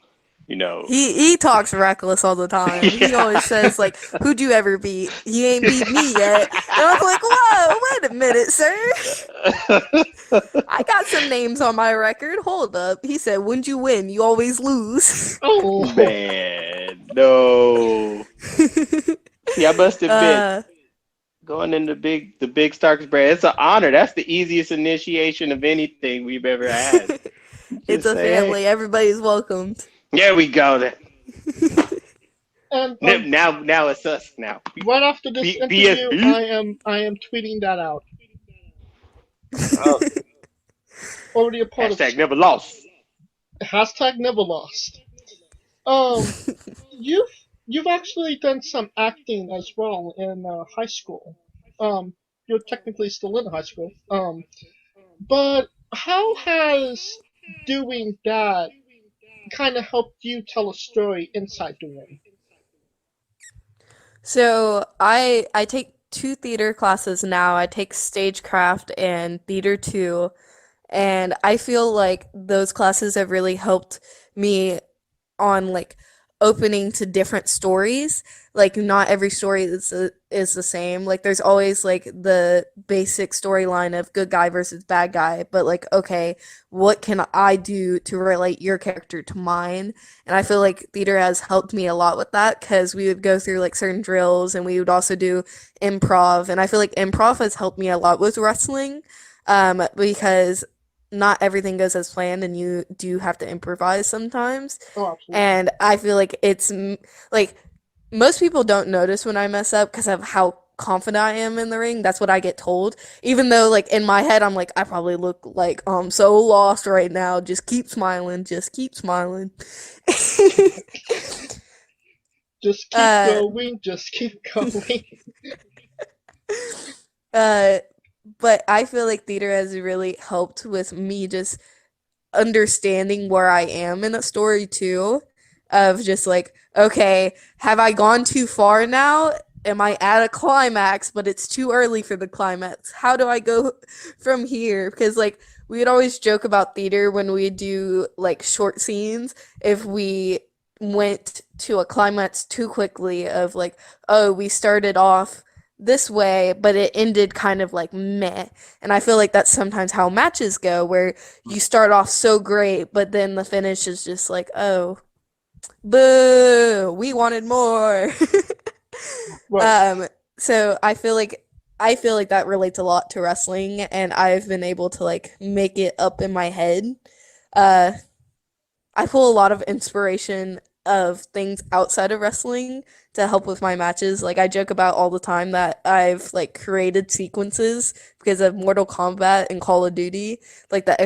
you know, he talks reckless all the time. Yeah. He always says like, "Who'd you ever beat? He ain't beat me yet." And I'm like, "Whoa, wait a minute, sir. I got some names on my record. Hold up." He said, "When'd you win? You always lose." Oh man, no. Yeah, I must admit, going in the big Starkz brand, it's an honor. That's the easiest initiation of anything we've ever had. It's a family. Everybody's welcomed. There we go. Then. And now it's us. Now right after this interview, I am tweeting that out. Already a part hashtag never lost. Hashtag never lost. You've actually done some acting as well in high school. You're technically still in high school. But how has doing that kind of helped you tell a story inside the ring? So I take 2 theater classes now. I take stagecraft and theater 2, and I feel like those classes have really helped me on like opening to different stories. Like, not every story is the same. Like, there's always like the basic storyline of good guy versus bad guy, but like, okay, what can I do to relate your character to mine? And I feel like theater has helped me a lot with that, because we would go through like certain drills, and we would also do improv, and I feel like improv has helped me a lot with wrestling, because not everything goes as planned, and you do have to improvise sometimes. Oh, absolutely. And I feel like it's like, most people don't notice when I mess up because of how confident I am in the ring. That's what I get told. Even though like in my head I'm like, I probably look like I'm so lost right now. Just keep smiling. Just keep smiling. Just keep going. Just keep going. But I feel like theater has really helped with me just understanding where I am in a story too, of just like, okay, have I gone too far now? Am I at a climax, but it's too early for the climax? How do I go from here? Because like, we would always joke about theater when we do like short scenes, if we went to a climax too quickly, of like, oh, we started off this way, but it ended kind of like meh. And I feel like that's sometimes how matches go, where you start off so great, but then the finish is just like, oh, boo, we wanted more. Right. So I feel like that relates a lot to wrestling, and I've been able to like make it up in my head. I I pull a lot of inspiration of things outside of wrestling to help with my matches. Like I joke about all the time that I've like created sequences because of Mortal Kombat and Call of Duty, like the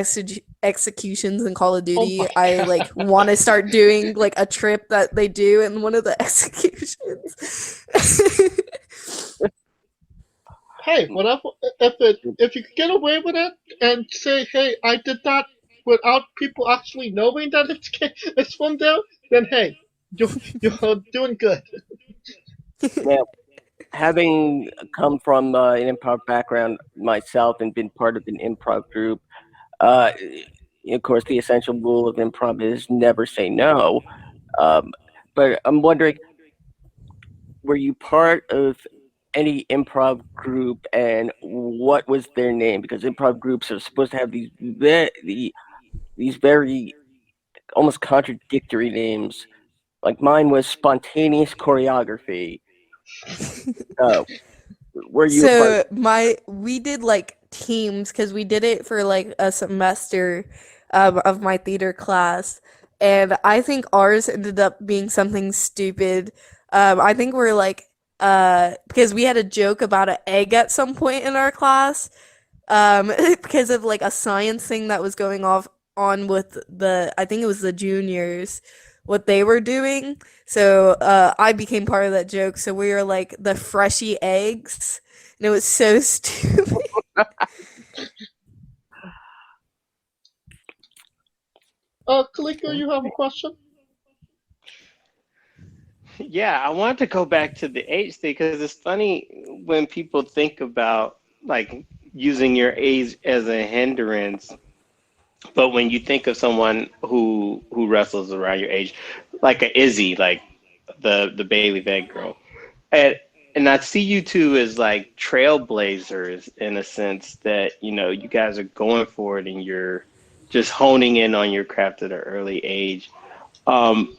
executions in Call of Oh Duty. my I god. like want to start doing like a trip that they do in one of the executions. Hey, whatever. If you could get away with it and say, "Hey, I did that," without people actually knowing that it's from there, then hey, you're doing good. Now, having come from an improv background myself and been part of an improv group, uh, of course, the essential rule of improv is never say no. Um, but I'm wondering, were you part of any improv group, and what was their name? Because improv groups are supposed to have these very almost contradictory names. Like mine was spontaneous choreography. Uh, were you a part? So we did like teams because we did it for like a semester of my theater class, and I think ours ended up being something stupid. I think we're like because we had a joke about an egg at some point in our class, because of like a science thing that was going off on with the I think it was the juniors what they were doing. So I became part of that joke. So we were like the freshy eggs, and it was so stupid. Kaliko, you have a question? Yeah, I wanted to go back to the age thing because it's funny when people think about like using your age as a hindrance, but when you think of someone who wrestles around your age, like a Izzy, like the Bailey Beg girl, and and I see you two as like trailblazers in a sense that you guys are going for it and you're just honing in on your craft at an early age. Um,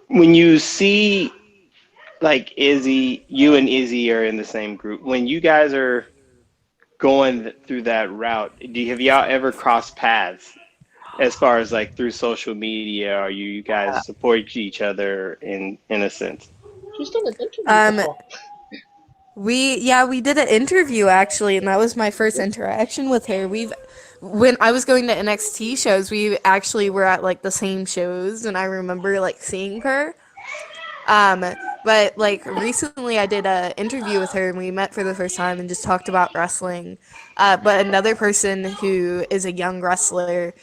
when you see like Izzy, you and Izzy are in the same group. When you guys are going through that route, have y'all ever crossed paths as far as like through social media? Are you guys support each other in a sense? She's done an interview Um, before. we did an interview actually, and that was my first interaction with her. When I was going to NXT shows, we actually were at like the same shows, and I remember like seeing her. Um, but like recently I did a interview with her and we met for the first time and just talked about wrestling. But another person who is a young wrestler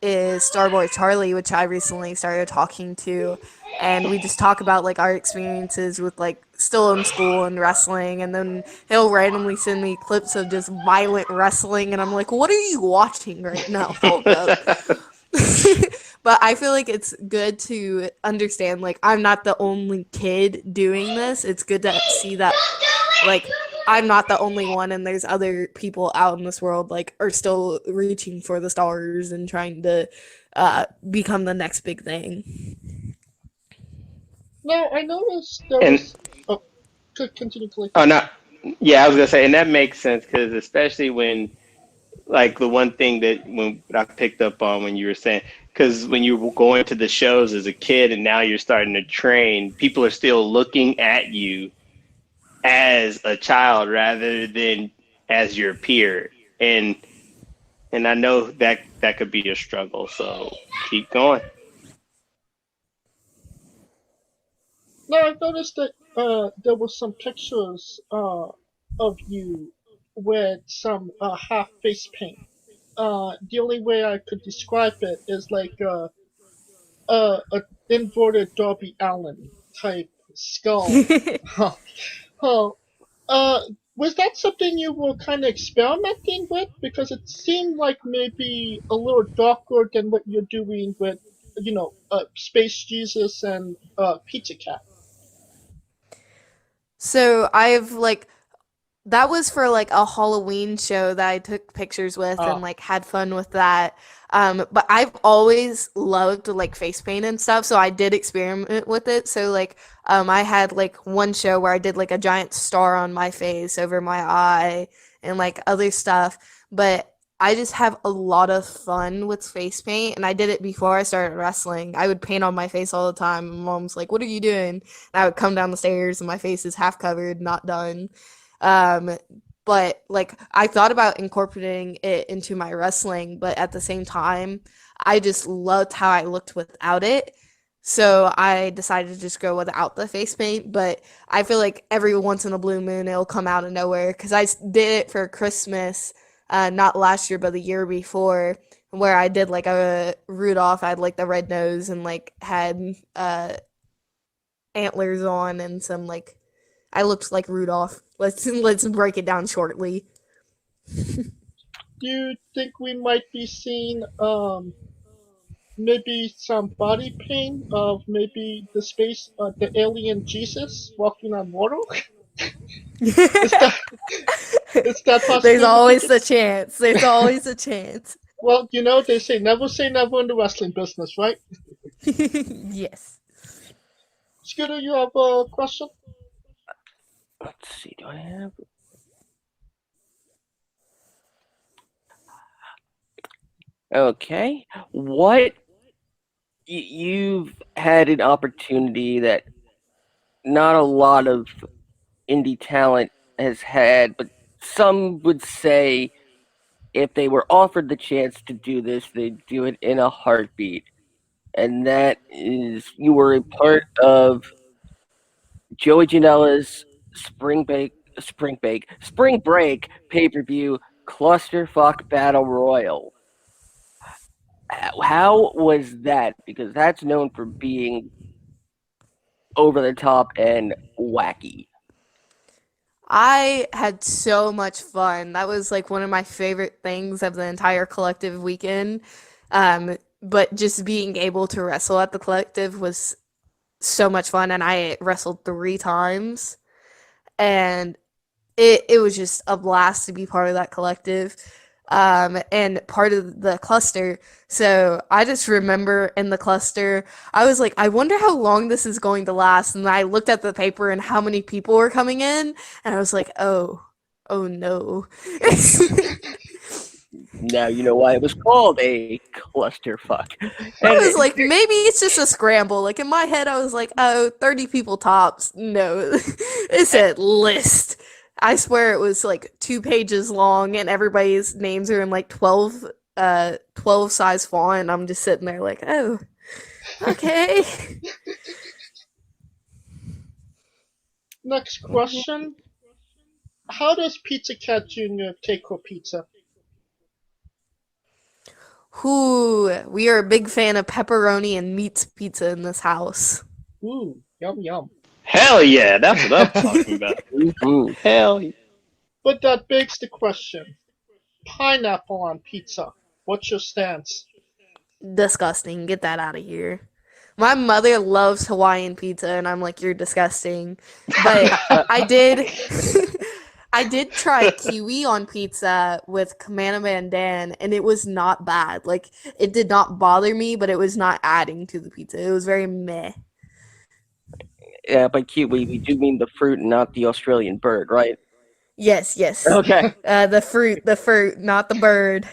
is Starboy Charlie, which I recently started talking to. And we just talk about like our experiences with like still in school and wrestling. And then he'll randomly send me clips of just violent wrestling. And I'm like, what are you watching right now? Hold up. But I feel like it's good to understand like I'm not the only kid doing this. It's good to see that like I'm not the only one and there's other people out in this world like are still reaching for the stars and trying to become the next big thing. Now, I noticed there And was. Oh, continue, Kaliko. oh no, yeah, I was gonna say, and that makes sense because especially when like the one thing that when I picked up on when you were saying, because when you were going to the shows as a kid and now you're starting to train, people are still looking at you as a child rather than as your peer, and I know that that could be a struggle. So keep going. Now, I've noticed that there was some pictures of you with some half face paint. The only way I could describe it is like a inverted Darby Allen type skull. Huh. Huh. Uh, was that something you were kind of experimenting with? Because it seemed like maybe a little darker than what you're doing with, Space Jesus and Pizza Cat. So I've like that was for like a Halloween show that I took pictures with and like had fun with that. But I've always loved like face paint and stuff, so I did experiment with it. So like I had like one show where I did like a giant star on my face over my eye and like other stuff. But I just have a lot of fun with face paint, and I did it before I started wrestling. I would paint on my face all the time. And Mom's like, "What are you doing?" And I would come down the stairs, and my face is half covered, not done. Um, but like, I thought about incorporating it into my wrestling, but at the same time, I just loved how I looked without it. So I decided to just go without the face paint, but I feel like every once in a blue moon it'll come out of nowhere because did it for Christmas, not last year but the year before, where I did like a Rudolph. I had like the red nose and like had antlers on and some like I looked like Rudolph. Let's break it down shortly. Do you think we might be seeing maybe some body paint of maybe the alien Jesus walking on water? Is that possible? There's always a chance. There's always a chance. Well, they say never in the wrestling business, right? Yes. Scooter, you have a question? Let's see. Do I have? Okay. What you've had an opportunity that not a lot of indie talent has had, but some would say if they were offered the chance to do this, they'd do it in a heartbeat. And that is, you were a part of Joey Janela's Spring Break pay-per-view Clusterfuck Battle Royal. How was that? Because that's known for being over the top and wacky. I had so much fun. That was like one of my favorite things of the entire collective weekend. But just being able to wrestle at the collective was so much fun, and I wrestled 3 times, and it was just a blast to be part of that collective, and part of the cluster. So I just remember in the cluster, I was like, I wonder how long this is going to last. And I looked at the paper and how many people were coming in, and I was like, oh no. Now you know why it was called a clusterfuck. I was like, maybe it's just a scramble. Like in my head, I was like, oh, 30 people tops. No, it said list. I swear it was like 2 pages long, and everybody's names are in like 12 size font. And I'm just sitting there like, oh, okay. Next question. How does Pizza Cat Jr. take her pizza? Ooh, we are a big fan of pepperoni and meats pizza in this house. Ooh, yum yum. Hell yeah, that's what I'm talking about. Hell yeah. But that begs the question. Pineapple on pizza. What's your stance? Disgusting. Get that out of here. My mother loves Hawaiian pizza, and I'm like, you're disgusting. But I did try kiwi on pizza with Kamanaman Dan, and it was not bad. Like, it did not bother me, but it was not adding to the pizza. It was very meh. Yeah, by kiwi, we do mean the fruit and not the Australian bird, right? Yes. Okay. The fruit, not the bird.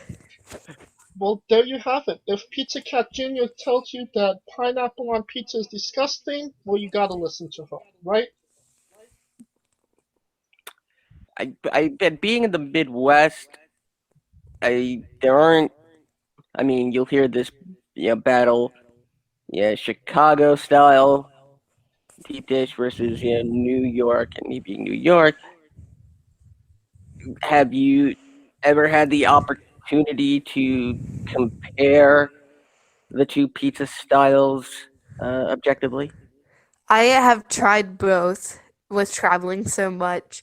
Well, there you have it. If Pizza Cat Jr. tells you that pineapple on pizza is disgusting, well, you gotta listen to her, right? I bet being in the Midwest, you'll hear this battle, Chicago style deep dish versus New York, and me being New York. Have you ever had the opportunity to compare the two pizza styles objectively? I have tried both with traveling so much,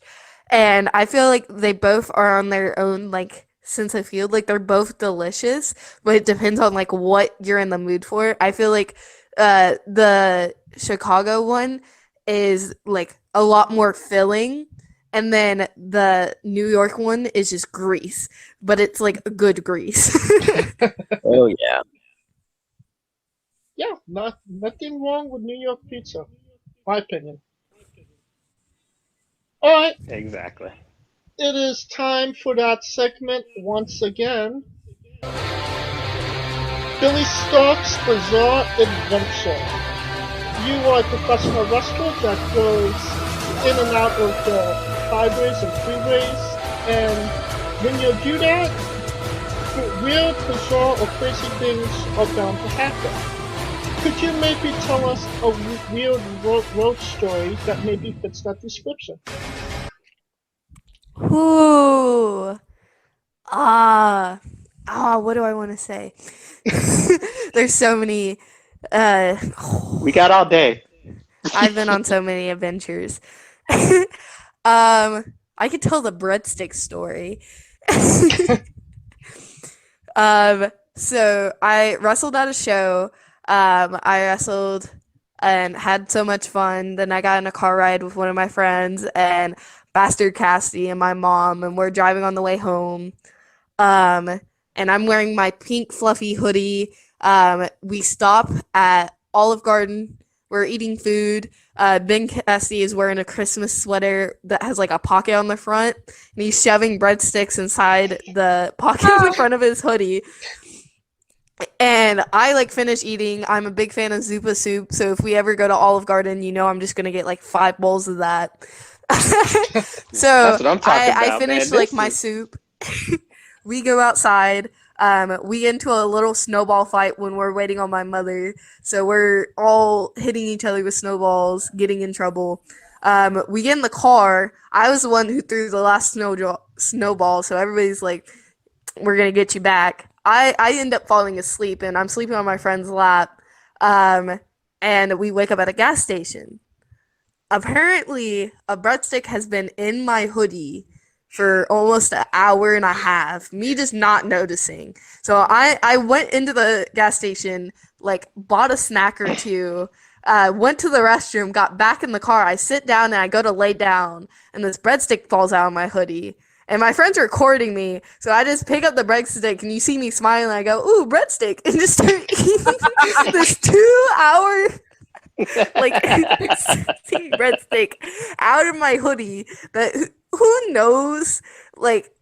and I feel like they both are on their own like sense of field. Like they're both delicious, but it depends on like what you're in the mood for. I feel like the Chicago one is like a lot more filling, and then the New York one is just grease, but it's like a good grease. Oh yeah. Yeah, nothing wrong with New York pizza, my opinion. All right. Exactly. It is time for that segment once again. Billie Starkz Bizarre Adventure. You are a professional wrestler that goes in and out of the byways and freeways, and when you do that, weird, bizarre, or crazy things are bound to happen. Could you maybe tell us a weird road story that maybe fits that description? Ooh. What do I want to say? There's so many. We got all day. I've been on so many adventures. I could tell the breadstick story. So I wrestled at a show. I wrestled and had so much fun. Then I got in a car ride with one of my friends and Bastard Cassie and my mom, and we're driving on the way home. And I'm wearing my pink fluffy hoodie. We stop at Olive Garden. We're eating food. Ben Cassie is wearing a Christmas sweater that has like a pocket on the front, and he's shoving breadsticks inside the pocket in the front of his hoodie. And I like finish eating. I'm a big fan of Zupa soup, so if we ever go to Olive Garden, I'm just gonna get like 5 bowls of that. So That's what I'm talking I about, finish man. like my soup. We go outside. We get into a little snowball fight when we're waiting on my mother. So we're all hitting each other with snowballs, getting in trouble. We get in the car. I was the one who threw the last snowball, so everybody's like, we're going to get you back. I end up falling asleep, and I'm sleeping on my friend's lap. And we wake up at a gas station. Apparently, a breadstick has been in my hoodie for almost an hour and a half, me just not noticing. So I went into the gas station, like bought a snack or two, went to the restroom, got back in the car. I sit down and I go to lay down, and this breadstick falls out of my hoodie. And my friend's recording me, so I just pick up the breadstick, and you see me smiling. I go, "Ooh, breadstick!" and just start eating this 2-hour like breadstick out of my hoodie. That who knows? Like,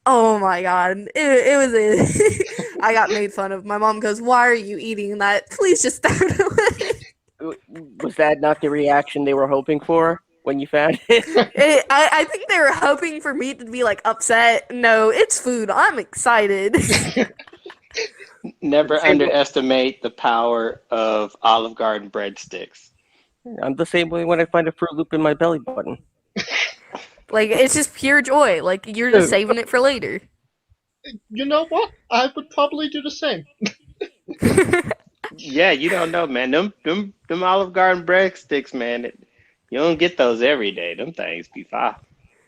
oh my god, it was I got made fun of. My mom goes, "Why are you eating that? Please just throw it away." Was that not the reaction they were hoping for when you found it? I think they were hoping for me to be like upset. No, it's food. I'm excited. Never underestimate the power of Olive Garden breadsticks. I'm the same way when I find a Fruit Loop in my belly button. Like, it's just pure joy. Like, you're just saving it for later. You know what? I would probably do the same. Yeah, you don't know, man. Them Olive Garden breadsticks, man. You don't get those every day. Them things be fine.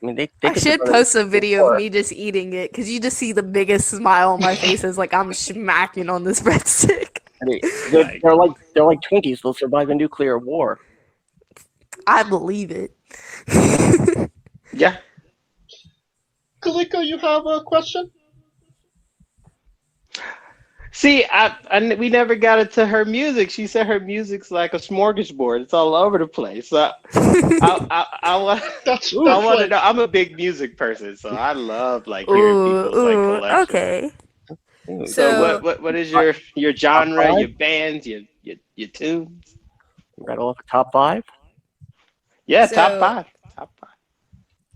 I mean, I should post a video of me just eating it, because you just see the biggest smile on my face as like I'm smacking on this breadstick. I mean, they're like Twinkies. They'll survive a nuclear war. I believe it. Yeah. Kaliko, you have a question? See, we never got into her music. She said her music's like a smorgasbord. It's all over the place. So I want to know. I'm a big music person, so I love like hearing people's like collections. Okay. So what is your genre, your bands, your tunes? Rattle off top 5? Yeah, top 5. Top 5.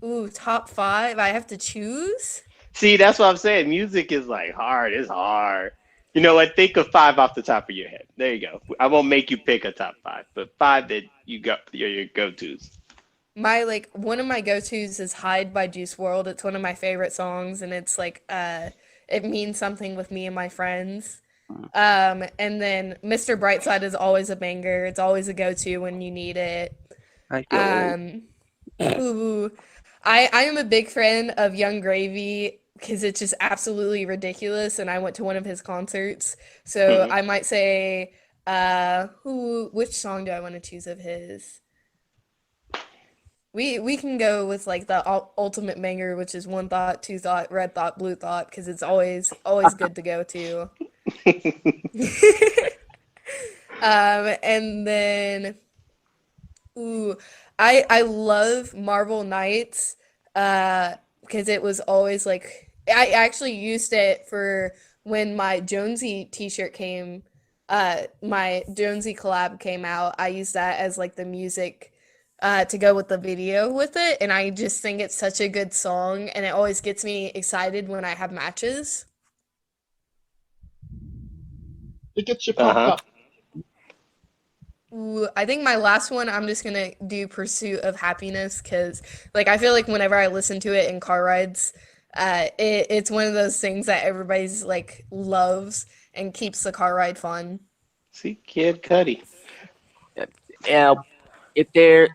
Ooh, top 5. I have to choose? See, that's what I'm saying. Music is like hard. It's hard. You know what? Think of 5 off the top of your head. There you go. I won't make you pick a top 5, but 5 that you got your go-tos. One of my go-tos is Hide by Juice WRLD. It's one of my favorite songs, and it's like it means something with me and my friends. And then Mr. Brightside is always a banger. It's always a go-to when you need it. I am a big fan of Young Gravy because it's just absolutely ridiculous, and I went to one of his concerts. So I might say, which song do I want to choose of his? We can go with like the ultimate banger, which is One Thought, Two Thought, Red Thought, Blue Thought, because it's always good to go to. And then, I love Marvel Knights, because it was always like I actually used it for when my Jonesy t-shirt came, my Jonesy collab came out. I used that as like the music to go with the video with it, and I just think it's such a good song, and it always gets me excited when I have matches. It gets you pumped up. Ooh, I think my last one, I'm just gonna do Pursuit of Happiness because, like, I feel like whenever I listen to it in car rides, it's one of those things that everybody's like loves and keeps the car ride fun. See, Kid Cudi. Now, if there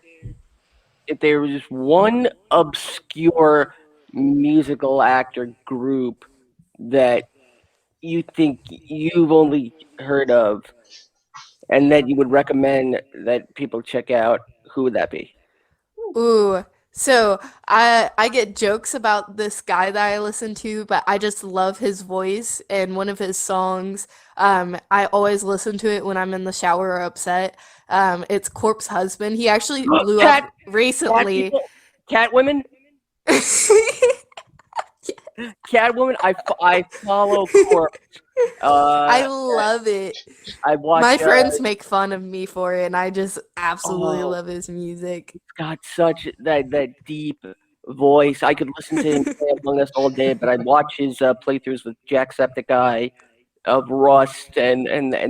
was one obscure musical act or group that you think you've only heard of and that you would recommend that people check out, who would that be? Ooh, so I get jokes about this guy that I listen to, but I just love his voice and one of his songs. I always listen to it when I'm in the shower or upset. It's Corpse Husband. He actually blew Cat, up recently. Catwomen? Catwoman, I follow Corpse. I love it. I watch. My friends make fun of me for it, and I just absolutely Oh. love his music. He's got such that deep voice. I could listen to him play Among Us all day, but I'd watch his playthroughs with Jacksepticeye, of Rust, and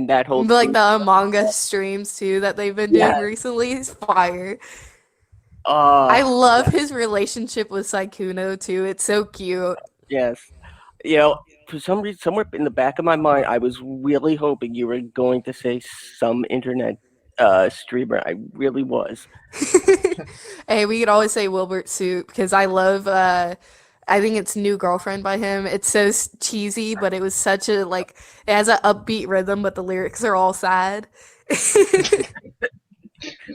that whole Like group. the Among Us streams too that they've been doing Yeah. recently is fire. I love his relationship with Saikuno too. It's so cute. Yes. You know, for some reason, somewhere in the back of my mind, I was really hoping you were going to say some internet streamer. I really was. Hey, we could always say Wilbert Soup because I love I think it's New Girlfriend by him. It's so cheesy, but it was such a like it has an upbeat rhythm, but the lyrics are all sad.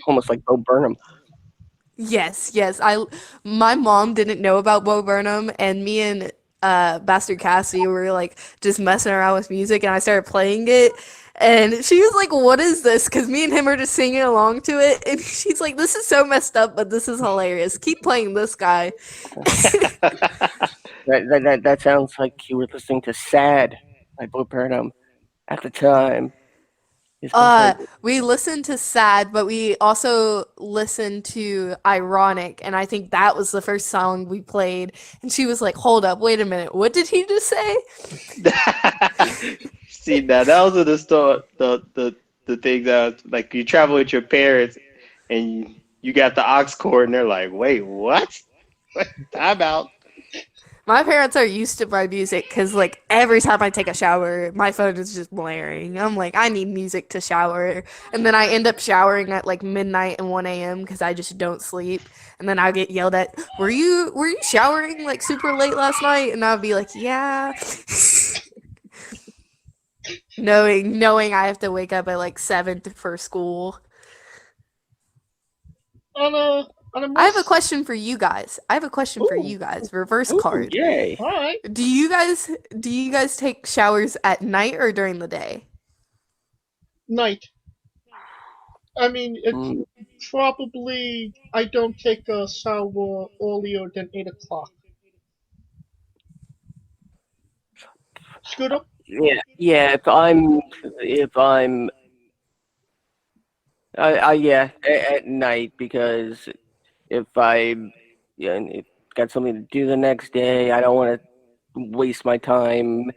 Almost like Bo Burnham. Yes. My mom didn't know about Bo Burnham, and me and Bastard Cassie were like just messing around with music, and I started playing it, and she was like, "What is this?" Because me and him are just singing along to it, and she's like, "This is so messed up, but this is hilarious. Keep playing this guy." That sounds like you were listening to "Sad" by Bo Burnham at the time. We listened to Sad, but we also listened to Ironic, and I think that was the first song we played. And she was like, "Hold up, wait a minute, what did he just say?" See, now those are the things that like you travel with your parents and you got the aux cord and they're like, wait, what? Time out. My parents are used to my music because, like, every time I take a shower, my phone is just blaring. I'm like, I need music to shower. And then I end up showering at, like, midnight and 1 a.m. because I just don't sleep. And then I get yelled at, were you showering, like, super late last night? And I'll be like, yeah. knowing I have to wake up at, like, 7 for school. I have a question for you guys. Reverse card. Yay. All right. Do you guys take showers at night or during the day? Night. I mean, it's probably I don't take a shower earlier than 8 o'clock. Scooter? Yeah. If I'm at night, because if got something to do the next day, I don't want to waste my time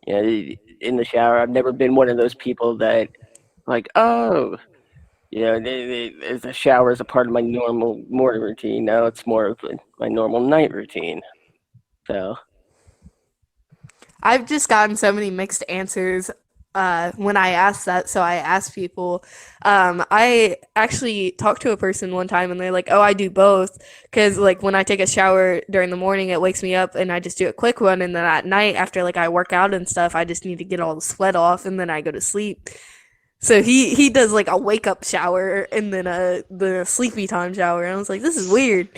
in the shower. I've never been one of those people that like, the shower is a part of my normal morning routine. Now it's more of my normal night routine. So I've just gotten so many mixed answers when I asked that, so I asked people. I actually talked to a person one time, and they're like, "Oh, I do both," because like when I take a shower during the morning, it wakes me up, and I just do a quick one, and then at night, after like I work out and stuff, I just need to get all the sweat off, and then I go to sleep. So he does like a wake up shower and then the sleepy time shower, and I was like, this is weird.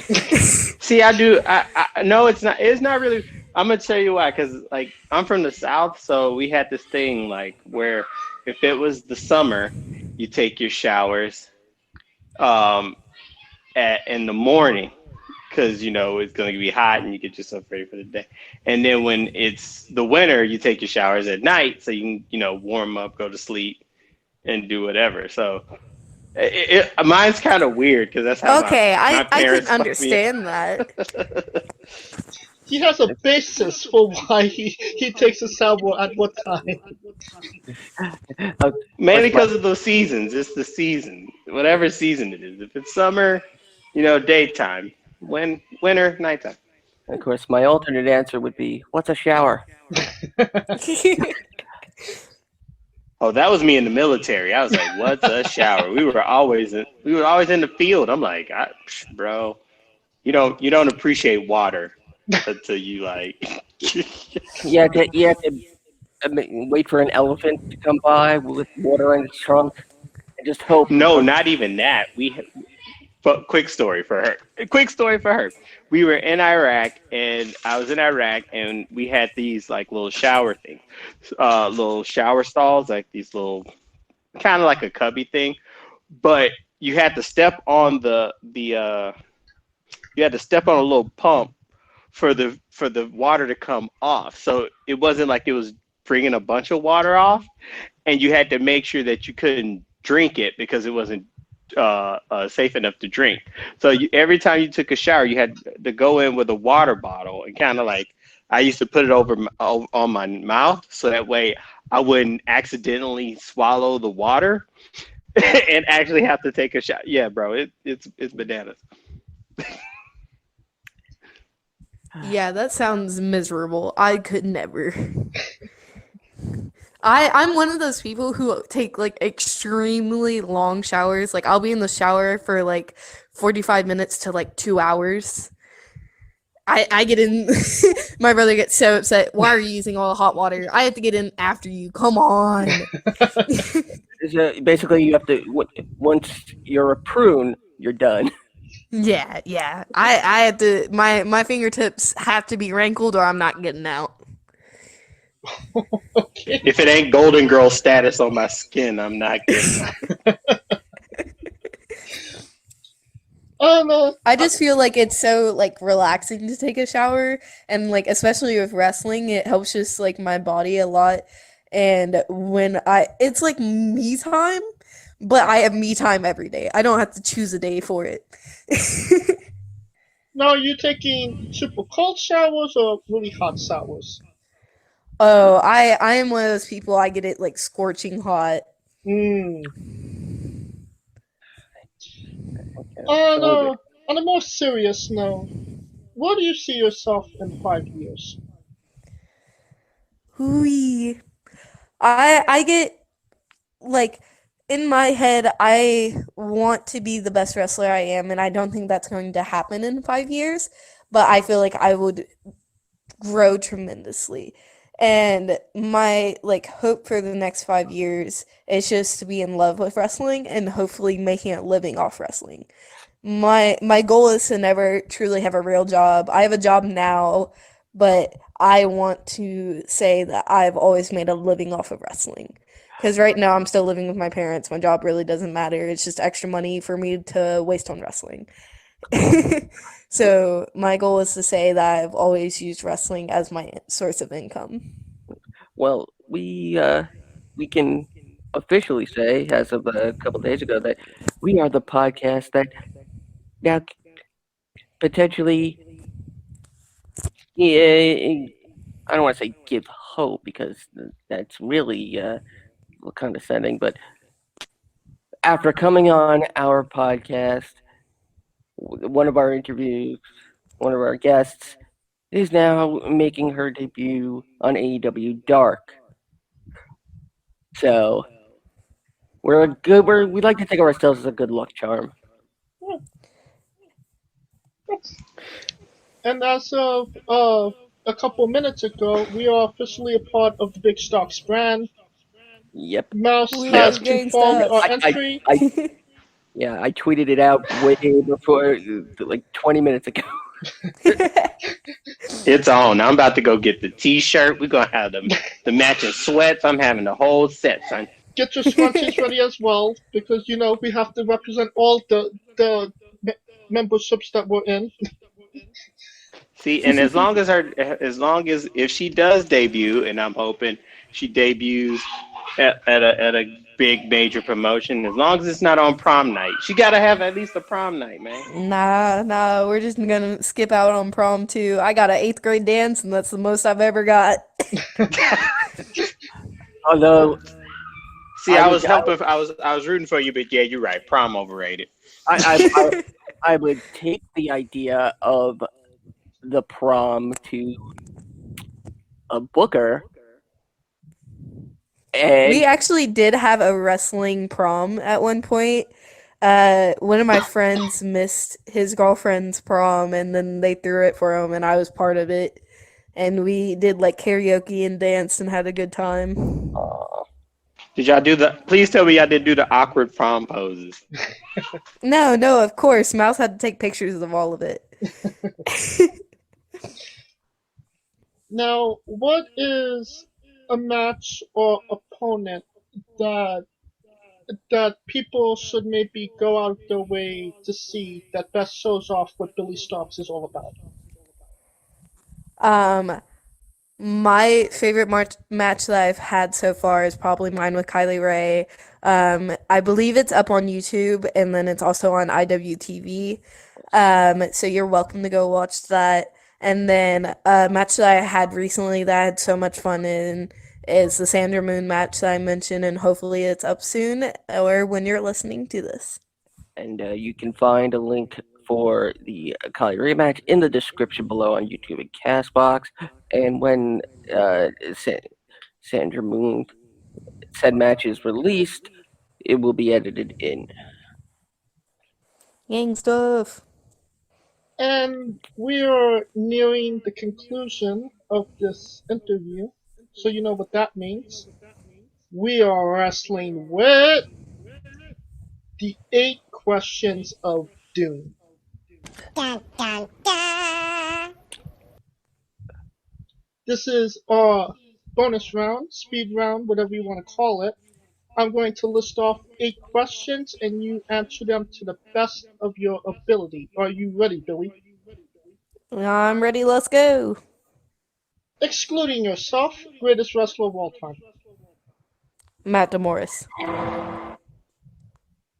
See, I do. I no, it's not. It's not really. I'm gonna tell you why, because like I'm from the South, so we had this thing like where if it was the summer, you take your showers in the morning, because it's going to be hot and you get yourself ready for the day. And then when it's the winter, you take your showers at night so you can warm up, go to sleep, and do whatever. So mine's kind of weird because that's how Okay, my I can parents fucked me up. understand that. He has a basis for why he takes a shower at what time. Mainly because of those seasons. It's the season, whatever season it is. If it's summer, daytime. Winter, nighttime. Of course, my alternate answer would be, what's a shower? Oh, that was me in the military. I was like, "What's a shower?" We were always in the field. I'm like, bro, you don't appreciate water until you like. You have to wait for an elephant to come by with water in its trunk and just hope. No, not even that. But quick story for her. We were in Iraq, and I was in Iraq, and we had these like little shower things, little shower stalls, like these little, kind of like a cubby thing, but you had to step on you had to step on a little pump for the water to come off. So it wasn't like it was bringing a bunch of water off, and you had to make sure that you couldn't drink it because it wasn't safe enough to drink. So every time you took a shower, you had to go in with a water bottle and kind of like, I used to put it on my mouth so that way I wouldn't accidentally swallow the water and actually have to take a shower. Yeah, bro, it's bananas. Yeah, that sounds miserable. I could never. I'm one of those people who take like extremely long showers. Like I'll be in the shower for like 45 minutes to like 2 hours. I get in. My brother gets so upset. Why are you using all the hot water? I have to get in after you. Come on. Basically, you have to, once you're a prune, you're done. Yeah. I have to. My fingertips have to be wrinkled, or I'm not getting out. Okay. If it ain't Golden Girl status on my skin, I'm not getting it. I just feel like it's so like relaxing to take a shower, and like especially with wrestling, it helps just like my body a lot. And it's like me time, but I have me time every day. I don't have to choose a day for it. Now, are you taking super cold showers or really hot showers? Oh, I am one of those people. I get it like scorching hot. On a more serious note, where do you see yourself in 5 years? Hooey. I get like in my head I want to be the best wrestler I am, and I don't think that's going to happen in 5 years, but I feel like I would grow tremendously. And my like hope for the next 5 years is just to be in love with wrestling and hopefully making a living off wrestling. My goal is to never truly have a real job. I have a job now, but I want to say that I've always made a living off of wrestling. Because right now I'm still living with my parents. My job really doesn't matter. It's just extra money for me to waste on wrestling. So my goal is to say that I've always used wrestling as my source of income. Well, we can officially say, as of a couple days ago, that we are the podcast that now potentially, I don't want to say give hope because that's really condescending, but after coming on our podcast, one of our guests is now making her debut on AEW Dark. So we like to think of ourselves as a good luck charm. And as of a couple minutes ago, we are officially a part of the Big Starkz brand. Yep. Mouse We has are gang confirmed stuff. our entry. I tweeted it out way before, like 20 minutes ago. It's on. I'm about to go get the T-shirt. We're gonna have the matching sweats. I'm having the whole set, son. Get your scrunchies ready as well, because we have to represent all the memberships that we're in. See, and as long as if she does debut, and I'm hoping she debuts at a big major promotion, as long as it's not on prom night, she got to have at least a prom night, man. Nah, we're just gonna skip out on prom too. I got an 8th grade dance, and that's the most I've ever got. Although See, I was rooting for you, but yeah, you're right. Prom overrated. I would take the idea of the prom to a booker, and We actually did have a wrestling prom at one point. One of my friends missed his girlfriend's prom, and then they threw it for him, and I was part of it. And we did like karaoke and danced and had a good time. Did y'all do the? Please tell me y'all didn't do the awkward prom poses. No, of course. Mouse had to take pictures of all of it. Now, what is a match or opponent that people should maybe go out their way to see that best shows off what Billie Starkz is all about? My favorite match that I've had so far is probably mine with Kylie Ray. I believe it's up on YouTube, and then it's also on IWTV. So you're welcome to go watch that. And then a match that I had recently that I had so much fun in is the Sandra Moon match that I mentioned, and hopefully it's up soon or when you're listening to this. and you can find a link for the Kylie rematch in the description below on YouTube and Castbox. And when Sandra Moon said match is released, it will be edited in. Gang stuff. And we are nearing the conclusion of this interview, so you know what that means. We are wrestling with the 8 questions of doom. Dun, dun, dun. This is our bonus round, speed round, whatever you want to call it. I'm going to list off 8 questions and you answer them to the best of your ability. Are you ready, Billy? I'm ready, let's go. Excluding yourself, greatest wrestler of all time. Matt DeMorris.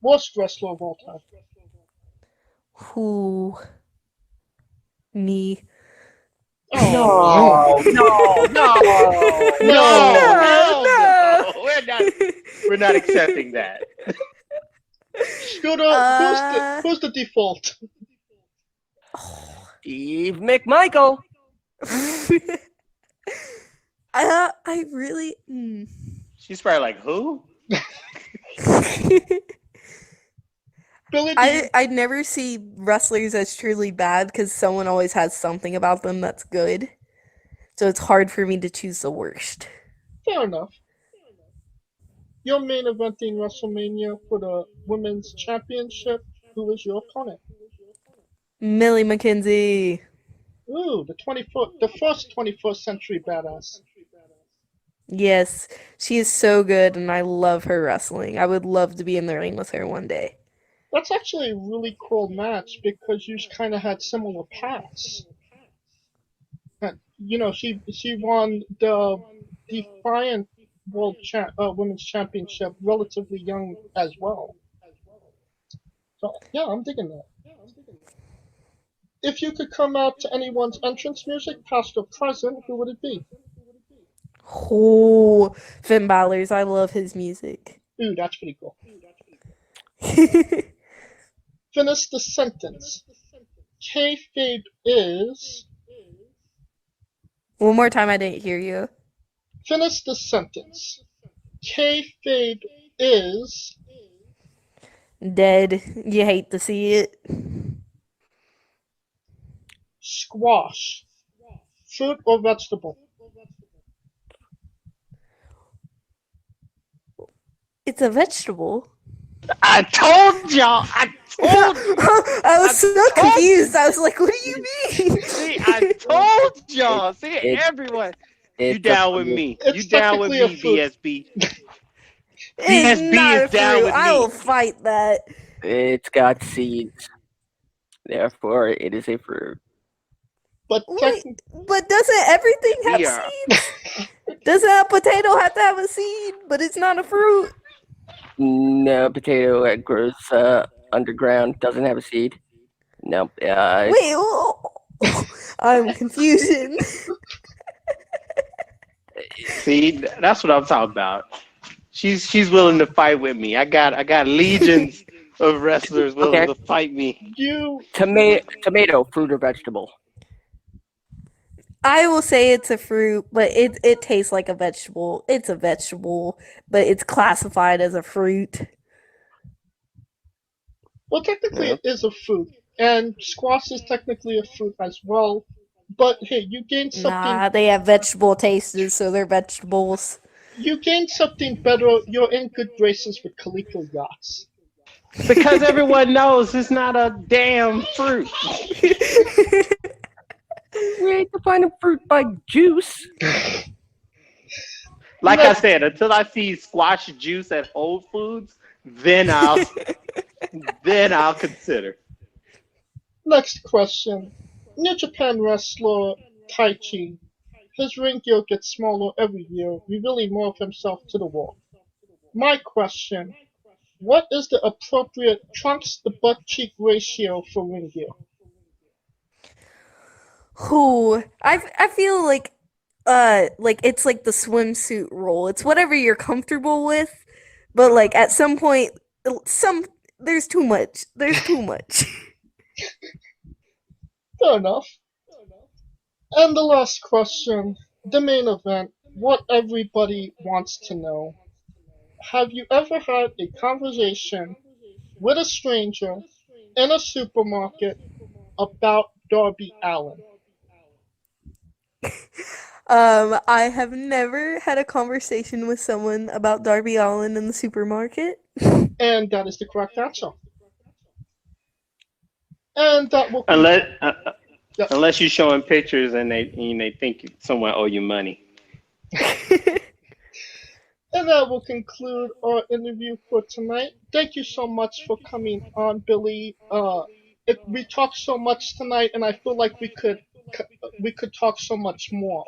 Worst wrestler of all time. Who? Me. Oh, No. We're not accepting that. Scooter, who's the default? Steve McMichael. I really. She's probably like, who? Billy, I never see wrestlers as truly bad because someone always has something about them that's good. So it's hard for me to choose the worst. fair enough. You're main eventing WrestleMania for the Women's Championship. Who is your opponent? Millie McKenzie. Ooh, the first 21st century badass. Yes, she is so good and I love her wrestling. I would love to be in the ring with her one day. That's actually a really cool match because you kind of had similar paths. You know, she won the Defiant Women's Championship relatively young as well. So yeah, I'm digging that. If you could come out to anyone's entrance music, past or present, who would it be? Oh, Finn Balor's. I love his music. Ooh, that's pretty cool. Finish the sentence. Kayfabe is. One more time, I didn't hear you. Finish the sentence. Kayfabe is. Dead. You hate to see it. Squash. Fruit or vegetable? It's a vegetable. I told y'all. I was so confused. I was like, what do you mean? See, I told y'all. See, everyone. You down with me. You down with me, BSB. It's BSB not is down fruit. with I will me. fight that. It's got seeds. Therefore, it is a fruit. But Wait, but doesn't everything have We are. seeds? Doesn't a potato have to have a seed, but it's not a fruit? No, potato that grows underground doesn't have a seed. Nope. Wait, I'm confusion. See, that's what I'm talking about. She's willing to fight with me. I got legions of wrestlers willing to fight me. Tomato, fruit or vegetable? I will say it's a fruit, but it tastes like a vegetable. It's a vegetable, but it's classified as a fruit. Well, technically it is a fruit, and squash is technically a fruit as well. But hey, you gain something. Nah, they have vegetable tastes, so they're vegetables. You gain something better. You're in good graces with Calico Yachts. Because everyone knows it's not a damn fruit. We ain't defining fruit by juice. Like I said, until I see squash juice at Whole Foods, then I'll consider. Next question. New Japan wrestler Taichi. His ring gear gets smaller every year, revealing more of himself to the world. My question. What is the appropriate trunks to butt cheek ratio for ring gear? Who I feel like it's like the swimsuit rule. It's whatever you're comfortable with, but like at some point there's too much. There's too much. Fair enough. And the last question, the main event, what everybody wants to know. Have you ever had a conversation with a stranger in a supermarket about Darby Allin? I have never had a conversation with someone about Darby Allin in the supermarket. And that is the correct answer. And that will unless you're showing pictures and they think someone owe you money. And that will conclude our interview for tonight. Thank you so much for coming on, Billy. We talked so much tonight, and I feel like we could talk so much more.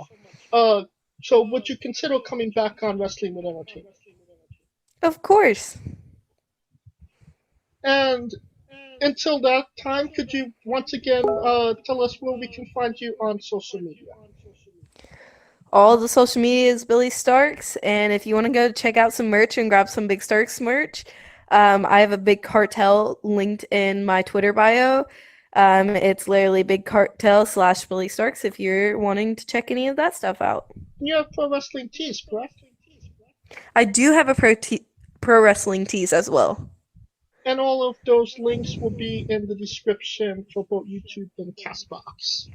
So would you consider coming back on Wrestling with Entertainment? Of course. And until that time, could you once again tell us where we can find you on social media? All the social media is Billie Starkz, and if you want to go check out some merch and grab some Big Starkz merch, I have a Big Cartel linked in my Twitter bio. It's literally Big Cartel / Billie Starkz if you're wanting to check any of that stuff out. You have pro wrestling tees, correct? I do have a pro wrestling tees as well. And all of those links will be in the description for both YouTube and Castbox.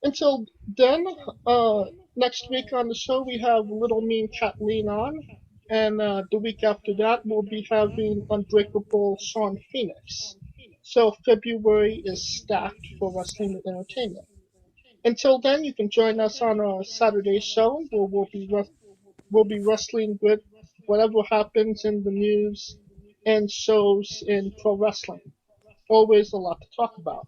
Until then, next week on the show we have Little Mean Kathleen on, and the week after that we'll be having Unbreakable Sean Phoenix. So February is stacked for Wrestling with Entertainment. Until then, you can join us on our Saturday show where we'll be wrestling with whatever happens in the news and shows in pro wrestling. Always a lot to talk about.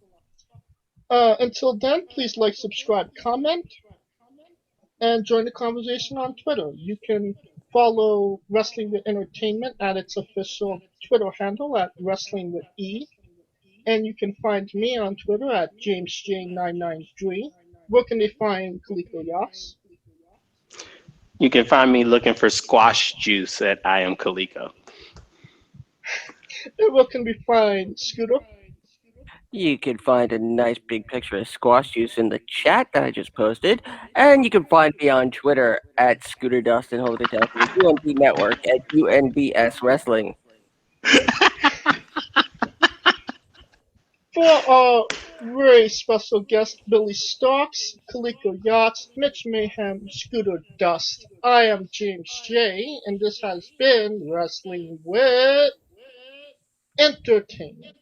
Until then, please like, subscribe, comment, and join the conversation on Twitter. You can follow Wrestling with Entertainment at its official Twitter handle at Wrestling with E. And you can find me on Twitter at JamesJ993. Where can they find Kaliko Yas? You can find me looking for squash juice at I Am Kaliko. And where can we find Scooter? You can find a nice big picture of squash juice in the chat that I just posted. And you can find me on Twitter at Scooter Dust and hold it down for the UNB Network at UNBS Wrestling. For our very special guest, Billie Starkz, Kaliko Yachts, Mitch Mayhem, Scooter Dust, I am James J, and this has been Wrestling with Entertainment.